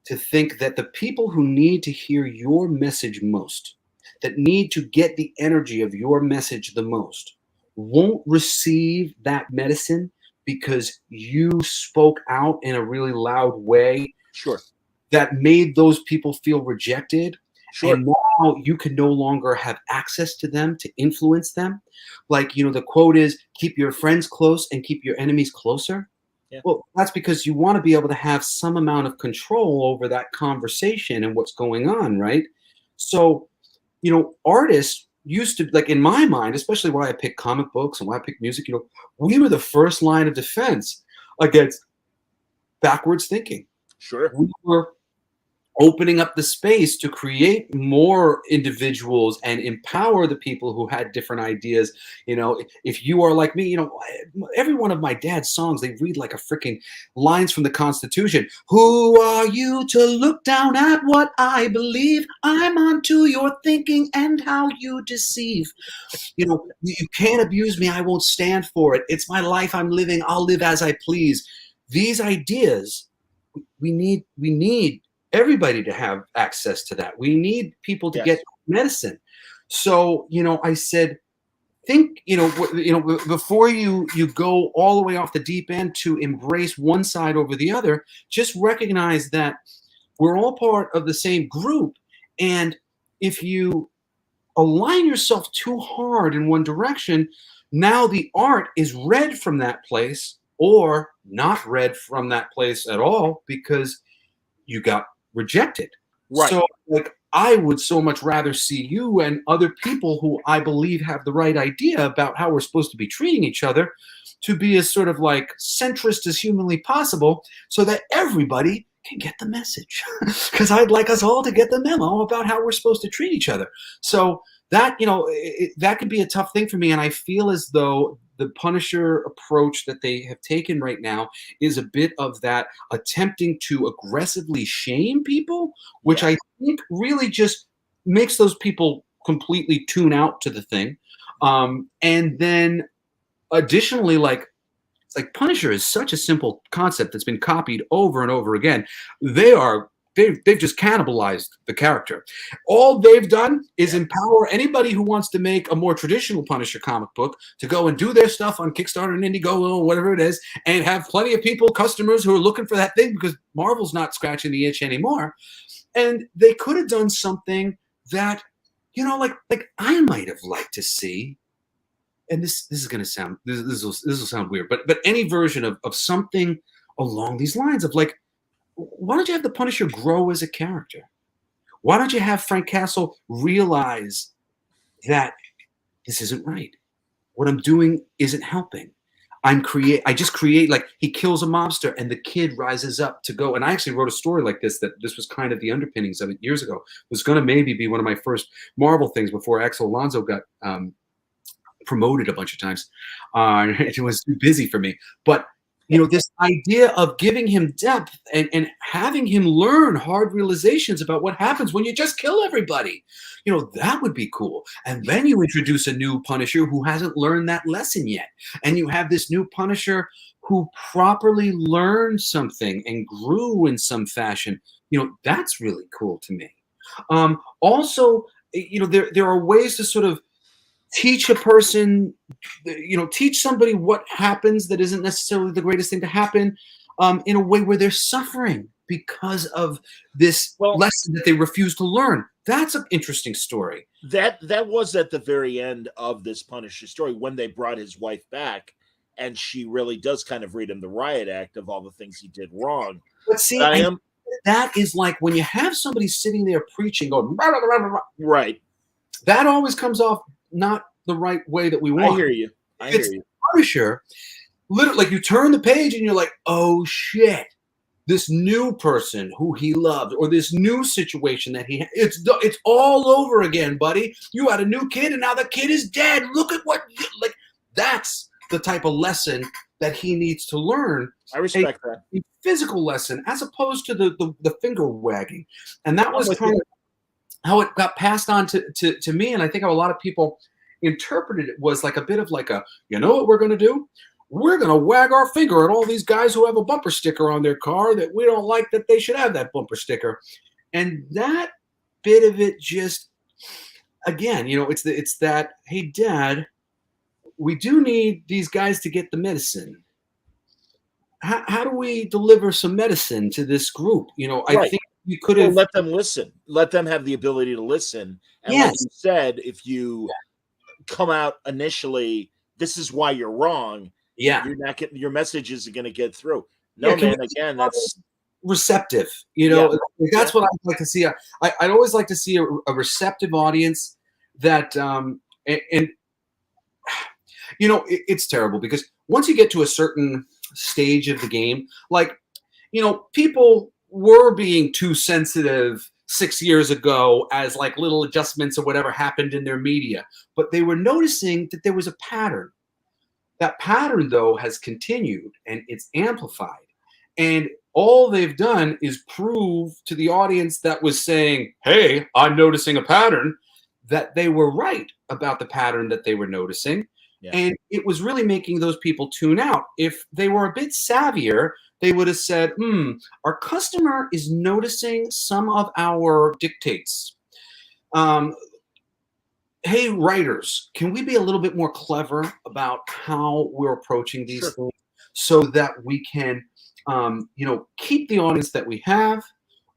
to think that the people who need to hear your message most, that need to get the energy of your message the most, won't receive that medicine because you spoke out in a really loud way Sure. that made those people feel rejected, Sure. And now you can no longer have access to them to influence them. Like, the quote is, keep your friends close and keep your enemies closer. Yeah. Well, that's because you want to be able to have some amount of control over that conversation and what's going on, right? So, artists used to, like, in my mind, especially why I pick comic books and why I pick music, we were the first line of defense against backwards thinking. Sure. We were opening up the space to create more individuals and empower the people who had different ideas. If you are like me, every one of my dad's songs, they read like a freaking lines from the Constitution. Who are you to look down at what I believe? I'm onto your thinking and how you deceive. You can't abuse me. I won't stand for it. It's my life I'm living. I'll live as I please. These ideas, we need everybody to have access to that. We need people to get medicine. So, I said, think, before you go all the way off the deep end to embrace one side over the other, just recognize that we're all part of the same group. And if you align yourself too hard in one direction, now the art is read from that place or not read from that place at all because you got rejected. Right. So, like, I would so much rather see you and other people who I believe have the right idea about how we're supposed to be treating each other to be as sort of like centrist as humanly possible so that everybody can get the message. Because I'd like us all to get the memo about how we're supposed to treat each other. So that, that could be a tough thing for me. And I feel as though the Punisher approach that they have taken right now is a bit of that attempting to aggressively shame people, which I think really just makes those people completely tune out to the thing. And then additionally, it's like Punisher is such a simple concept that's been copied over and over again. They've just cannibalized the character. All they've done is empower anybody who wants to make a more traditional Punisher comic book to go and do their stuff on Kickstarter and Indiegogo or whatever it is, and have plenty of people, customers who are looking for that thing because Marvel's not scratching the itch anymore. And they could have done something that, like I might have liked to see. And this is going to sound this will sound weird, but any version of something along these lines of like, why don't you have the Punisher grow as a character? Why don't you have Frank Castle realize that this isn't right? What I'm doing isn't helping. I just create, like, he kills a mobster and the kid rises up to go. And I actually wrote a story like this, that this was kind of the underpinnings of it years ago. It was going to maybe be one of my first Marvel things before Axel Alonso got promoted a bunch of times. It was too busy for me. But this idea of giving him depth and having him learn hard realizations about what happens when you just kill everybody, that would be cool. And then you introduce a new Punisher who hasn't learned that lesson yet. And you have this new Punisher who properly learned something and grew in some fashion. That's really cool to me. Also, there are ways to sort of teach a person, teach somebody what happens that isn't necessarily the greatest thing to happen, in a way where they're suffering because of this lesson that they refuse to learn. That's an interesting story. That was at the very end of this Punisher story when they brought his wife back, and she really does kind of read him the riot act of all the things he did wrong. But see, that is like when you have somebody sitting there preaching, going, blah, blah, blah, blah, blah. Right. That always comes off not the right way that we want. I hear you. Punisher, literally, like, you turn the page and you're like, oh shit, this new person who he loved, or this new situation that it's all over again, buddy. You had a new kid and now the kid is dead. Look at that's the type of lesson that he needs to learn. I respect that. A physical lesson as opposed to the finger wagging. And that was kind of how it got passed on to me. And I think how a lot of people interpreted it was like a bit of like a, you know what we're going to do? We're going to wag our finger at all these guys who have a bumper sticker on their car that we don't like that they should have that bumper sticker. And that bit of it just, again, it's that, hey, Dad, we do need these guys to get the medicine. How do we deliver some medicine to this group? I think you could Well, have let them listen. Let them have the ability to listen. And like yes. you said, if you come out initially, this is why you're wrong. Yeah. You're not getting your message isn't going to get through. No, Yeah, can man. we Again, that's receptive. That's what I'd like to see. I'd always like to see a receptive audience that and it's terrible because once you get to a certain stage of the game, like people were being too sensitive 6 years ago as like little adjustments or whatever happened in their media, but they were noticing that there was a pattern. That pattern, though, has continued and it's amplified. And all they've done is prove to the audience that was saying, hey, I'm noticing a pattern, that they were right about the pattern that they were noticing. Yeah. And it was really making those people tune out. If they were a bit savvier, they would have said, our customer is noticing some of our dictates. Hey, writers, can we be a little bit more clever about how we're approaching these things so that we can, keep the audience that we have,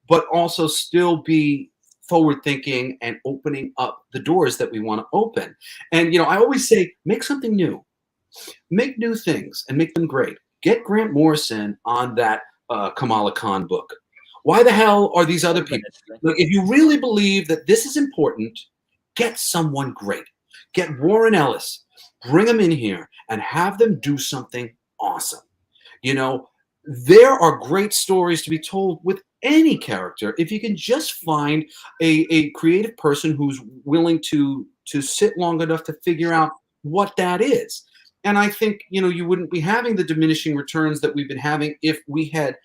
but also still be forward thinking and opening up the doors that we want to open. And, I always say, make something new, make new things and make them great. Get Grant Morrison on that Kamala Khan book. Why the hell are these other people? Look, if you really believe that this is important, get someone great. Get Warren Ellis. Bring them in here and have them do something awesome. There are great stories to be told with any character if you can just find a creative person who's willing to sit long enough to figure out what that is. And I think, you wouldn't be having the diminishing returns that we've been having if we had,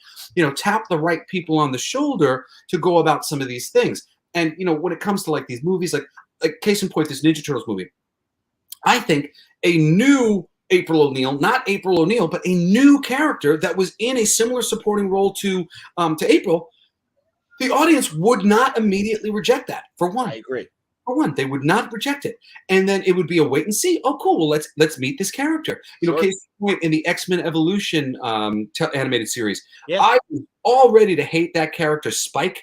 tapped the right people on the shoulder to go about some of these things. And, when it comes to like these movies, like case in point, this Ninja Turtles movie, I think a new April O'Neil, not April O'Neil, but a new character that was in a similar supporting role to April, the audience would not immediately reject that. For one, I agree. For one, they would not reject it, and then it would be a wait and see. Oh, cool. Well, let's meet this character. Case in point, in the X-Men Evolution animated series, I was all ready to hate that character, Spike.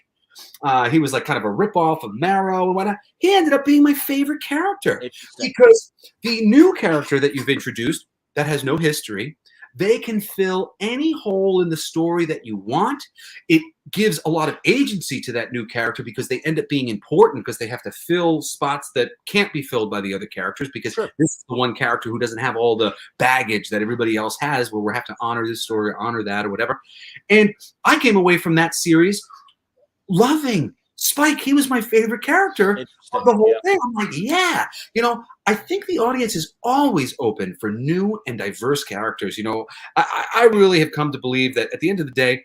He was like kind of a ripoff of Marrow and whatnot. He ended up being my favorite character because the new character that you've introduced that has no history, they can fill any hole in the story that you want. It gives a lot of agency to that new character because they end up being important because they have to fill spots that can't be filled by the other characters because this is the one character who doesn't have all the baggage that everybody else has where we have to honor this story, honor that or whatever. And I came away from that series loving Spike. He was my favorite character of the whole thing. I'm like, yeah, I think the audience is always open for new and diverse characters. I really have come to believe that at the end of the day,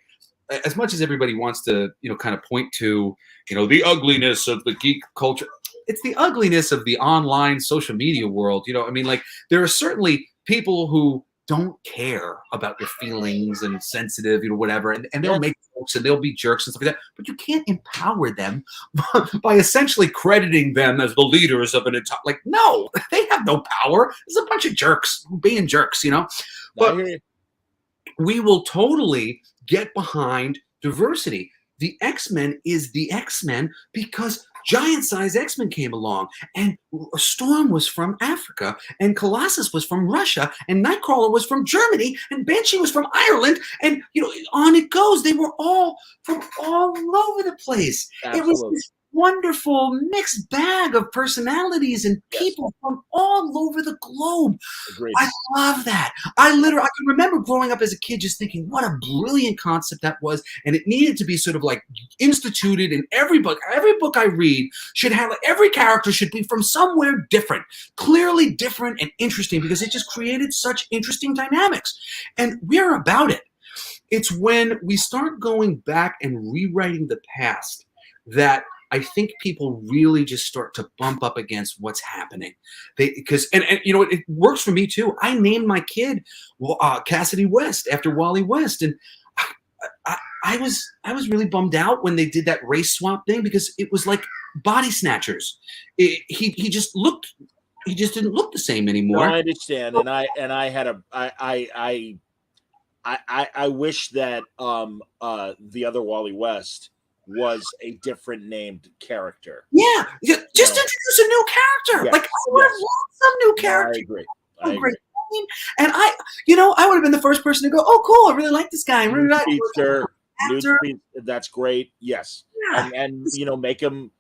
as much as everybody wants to, kind of point to, the ugliness of the geek culture, it's the ugliness of the online social media world. There are certainly people who don't care about your feelings and sensitive, whatever, and they'll make jokes and they'll be jerks and stuff like that. But you can't empower them by essentially crediting them as the leaders of an entire. Like, no, they have no power. There's a bunch of jerks being jerks, But we will totally get behind diversity. The X-Men is the X-Men because giant-sized X-Men came along, and Storm was from Africa, and Colossus was from Russia, and Nightcrawler was from Germany, and Banshee was from Ireland, and on it goes. They were all from all over the place. Absolutely. It was this wonderful mixed bag of personalities and people from all over the globe. Agreed. I love that. I can remember growing up as a kid just thinking what a brilliant concept that was, and it needed to be sort of like instituted in every book. Every book I read should have, every character should be from somewhere different, clearly different and interesting, because it just created such interesting dynamics. And we're about it. It's when we start going back and rewriting the past that I think people really just start to bump up against what's happening. Because it works for me too. I named my kid Cassidy West after Wally West, and I was really bummed out when they did that race swap thing because it was like body snatchers. He just didn't look the same anymore. No, I understand, and I wish that the other Wally West was a different named character. Yeah, just No. introduce a new character. Yes, Like I would have yes. loved some new I character. agree. Oh, I agree. great. And I would have been the first person to go, "Oh, cool! I really like this guy. I really like Speedster, actor." that's great. Yes, Yeah, and make him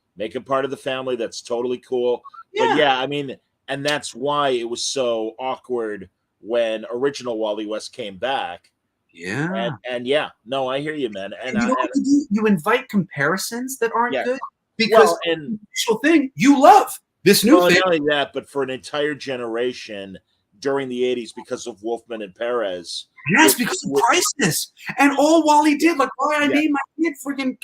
part of the family. That's totally cool. yeah, But yeah, I mean, and that's why it was so awkward when original Wally West came back. yeah. And yeah, no, I hear you, man. And You know what you do? You invite comparisons that aren't yeah, good because well, and the initial thing you love this new well, thing. not only that, but for an entire generation during the '80s, because of Wolfman and Perez. Yes, because of Crisis. And all Wally did, like why I Yeah. named my kid freaking,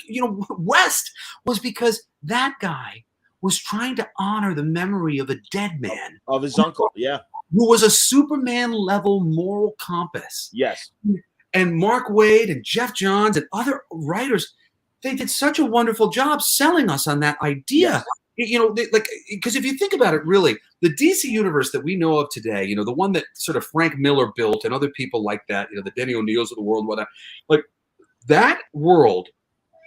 West, was because that guy was trying to honor the memory of a dead man Of his uncle, yeah, who was a Superman level moral compass. yes, And Mark Waid and Jeff Johns and other writers, they did such a wonderful job selling us on that idea. Because if you think about it, really, the DC universe that we know of today, the one that sort of Frank Miller built and other people like that, the Denny O'Neills of the world, whatnot, like that world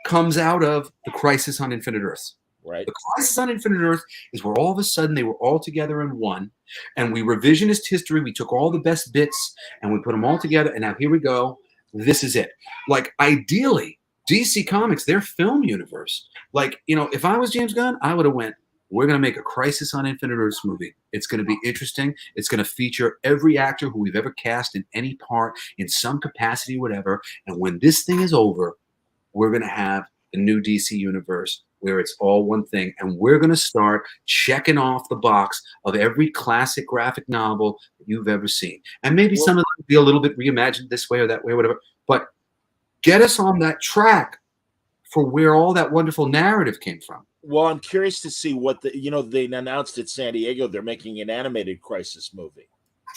comes out of the Crisis on Infinite Earths. right. The Crisis on Infinite Earth is where all of a sudden they were all together in one, and we revisionist history. We took all the best bits and we put them all together, and now here we go. This is it. Like ideally, DC Comics, their film universe. Like if I was James Gunn, I would have went. We're going to make a Crisis on Infinite Earths movie. It's going to be interesting. It's going to feature every actor who we've ever cast in any part, in some capacity, whatever. And when this thing is over, we're going to have the new DC universe where it's all one thing. And we're going to start checking off the box of every classic graphic novel that you've ever seen. And maybe some of them will be a little bit reimagined this way or that way, or whatever. But get us on that track for where all that wonderful narrative came from. Well, I'm curious to see what they announced at San Diego they're making an animated Crisis movie.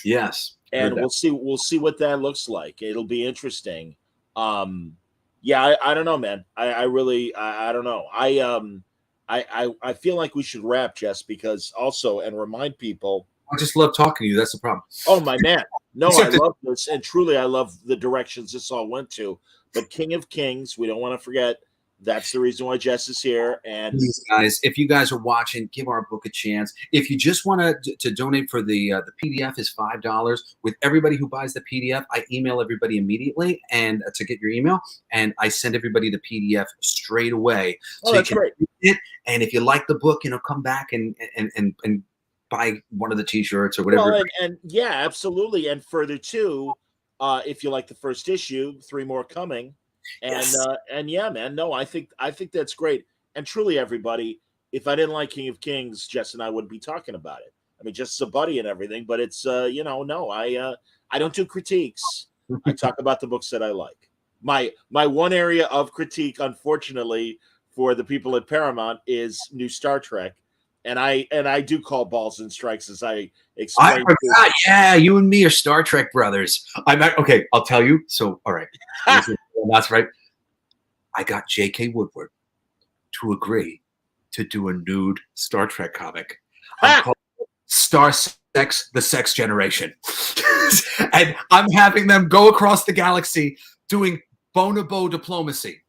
Yes. And we'll see what that looks like. It'll be interesting. Yeah, I don't know, man. I really don't know. I feel like we should wrap, Jess, because also and remind people. I just love talking to you. That's the problem. Oh my man. No, I love this, and truly I love the directions this all went to. But King of Kings, we don't want to forget. That's the reason why Jess is here. And please, guys, if you guys are watching, give our book a chance. If you just want to donate for the PDF is $5. With everybody who buys the PDF, I email everybody immediately and to get your email, and I send everybody the PDF straight away. Oh, that's great. It, and if you like the book, come back and buy one of the T-shirts or whatever. Well, and yeah, absolutely. And further too, if you like the first issue, 3 more coming. And Yes. And yeah, man, no, I think that's great. And truly, everybody, if I didn't like King of Kings, Jess and I wouldn't be talking about it. I mean, just as a buddy and everything, but it's no, I don't do critiques. I talk about the books that I like. My one area of critique, unfortunately, for the people at Paramount is new Star Trek. And I do call balls and strikes, as I explained. I forgot. Yeah, you and me are Star Trek brothers. Okay, I'll tell you. So, all right. That's right. I got J.K. Woodward to agree to do a nude Star Trek comic. I'm called Star Sex, the Sex Generation. And I'm having them go across the galaxy doing bonobo diplomacy.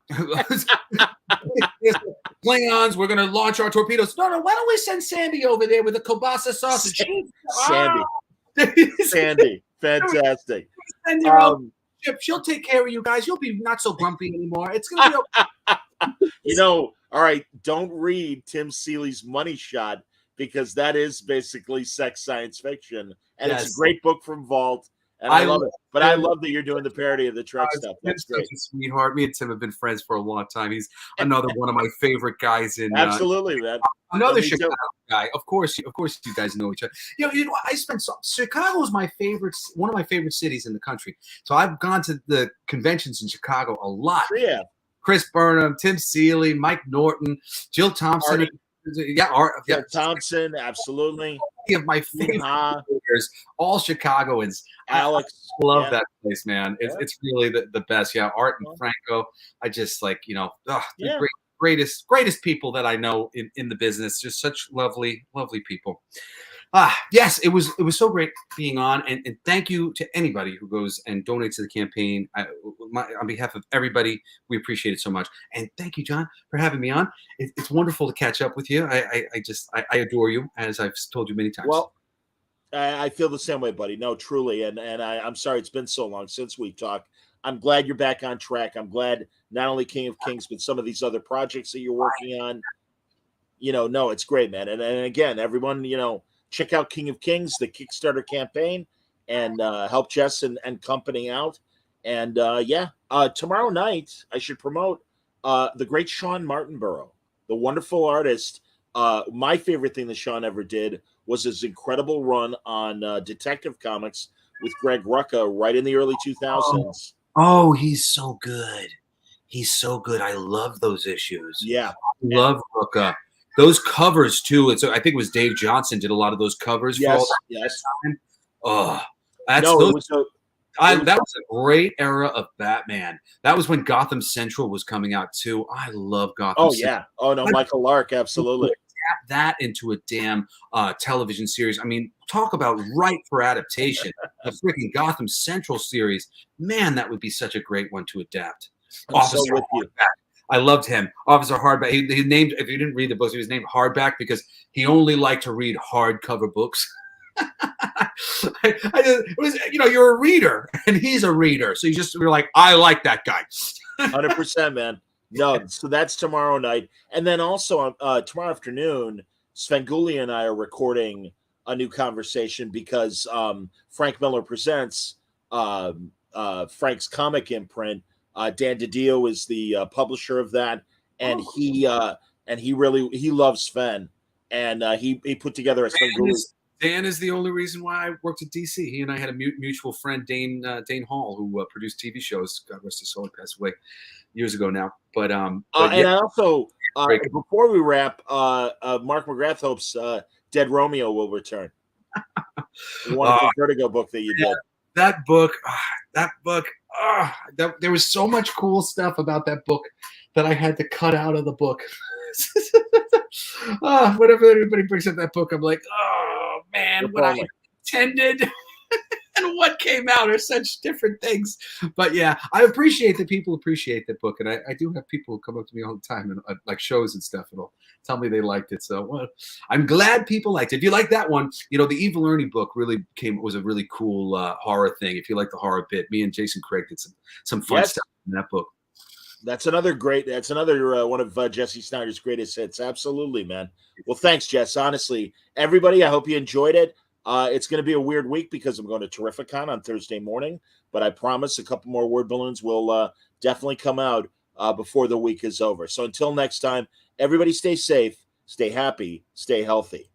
Klingons, we're going to launch our torpedoes. No, why don't we send Sandy over there with a kielbasa sausage? Sandy, fantastic. Send her out. She'll take care of you guys. You'll be not so grumpy anymore. It's going to be okay. All right, don't read Tim Seeley's Money Shot, because that is basically sex science fiction. And It's a great book from Vault. And I love it. But I love that you're doing the parody of the Trek stuff. That's great. Such a sweetheart. Me and Tim have been friends for a long time. He's another one of my favorite guys in absolutely, man. Another Chicago guy. Of course, you guys know each other. I spent Chicago is one of my favorite cities in the country. So I've gone to the conventions in Chicago a lot. Yeah. Chris Burnham, Tim Seeley, Mike Norton, Jill Thompson. Yeah, Thompson, absolutely. Of my favorite players, all Chicagoans. Alex, I love that place, man. It's really the best. Yeah, Art and Franco. I just the greatest people that I know in the business. Just such lovely people. Yes, it was so great being on, and thank you to anybody who goes and donates to the campaign. On behalf of everybody, we appreciate it so much, and thank you, John, for having me on. It's wonderful to catch up with you. I adore you, as I've told you many times. Well, I feel the same way, buddy. No, truly, and I'm sorry it's been so long since we talked. I'm glad you're back on track. I'm glad not only King of Kings, but some of these other projects that you're working on. No, it's great, man. And again, everyone, check out King of Kings, the Kickstarter campaign, and help Jess and company out. And tomorrow night I should promote the great Sean Martinborough, the wonderful artist. My favorite thing that Sean ever did was his incredible run on Detective Comics with Greg Rucka right in the early 2000s. Oh, he's so good. He's so good. I love those issues. Yeah. I love Rucka. Those covers too. I think it was Dave Johnson did a lot of those covers. Yes. Oh, that was a great era of Batman. That was when Gotham Central was coming out too. I love Gotham. Yeah. Oh no, Michael Lark, absolutely. Tap that into a damn television series. I mean, talk about ripe for adaptation. The freaking Gotham Central series, man, that would be such a great one to adapt. Officer with you. I loved him. Officer Hardback. He named, if you didn't read the books, he was named Hardback because he only liked to read hardcover books. You're a reader and he's a reader. So you're like, I like that guy. 100%, man. No, so that's tomorrow night. And then also tomorrow afternoon, Svengoolie and I are recording a new conversation because Frank Miller Presents, Frank's comic imprint. Dan DiDio is the publisher of that, and he loves Sven, and he put together a Svengoolie. Dan is the only reason why I worked at DC. He and I had a mutual friend, Dane Hall, who produced TV shows. God rest his soul, he passed away years ago now. But and I also before we wrap, Mark McGrath hopes Dead Romeo will return. One of the Vertigo book that you did. That book, there was so much cool stuff about that book that I had to cut out of the book. Whenever everybody brings up that book, I'm like, oh man, what I intended and what came out are such different things. But yeah, I appreciate that people appreciate that book, and I do have people who come up to me all the time and like shows and stuff, and tell me they liked it. So I'm glad people liked it. If you like that one, the Evil Ernie book was a really cool horror thing. If you like the horror bit, me and Jason Craig did some fun stuff in that book. That's another one of Jesse Snyder's greatest hits. Absolutely, man. Well, thanks, Jess. Honestly, everybody, I hope you enjoyed it. It's going to be a weird week because I'm going to Terrificon on Thursday morning, but I promise a couple more word balloons will definitely come out before the week is over. So until next time, everybody stay safe, stay happy, stay healthy.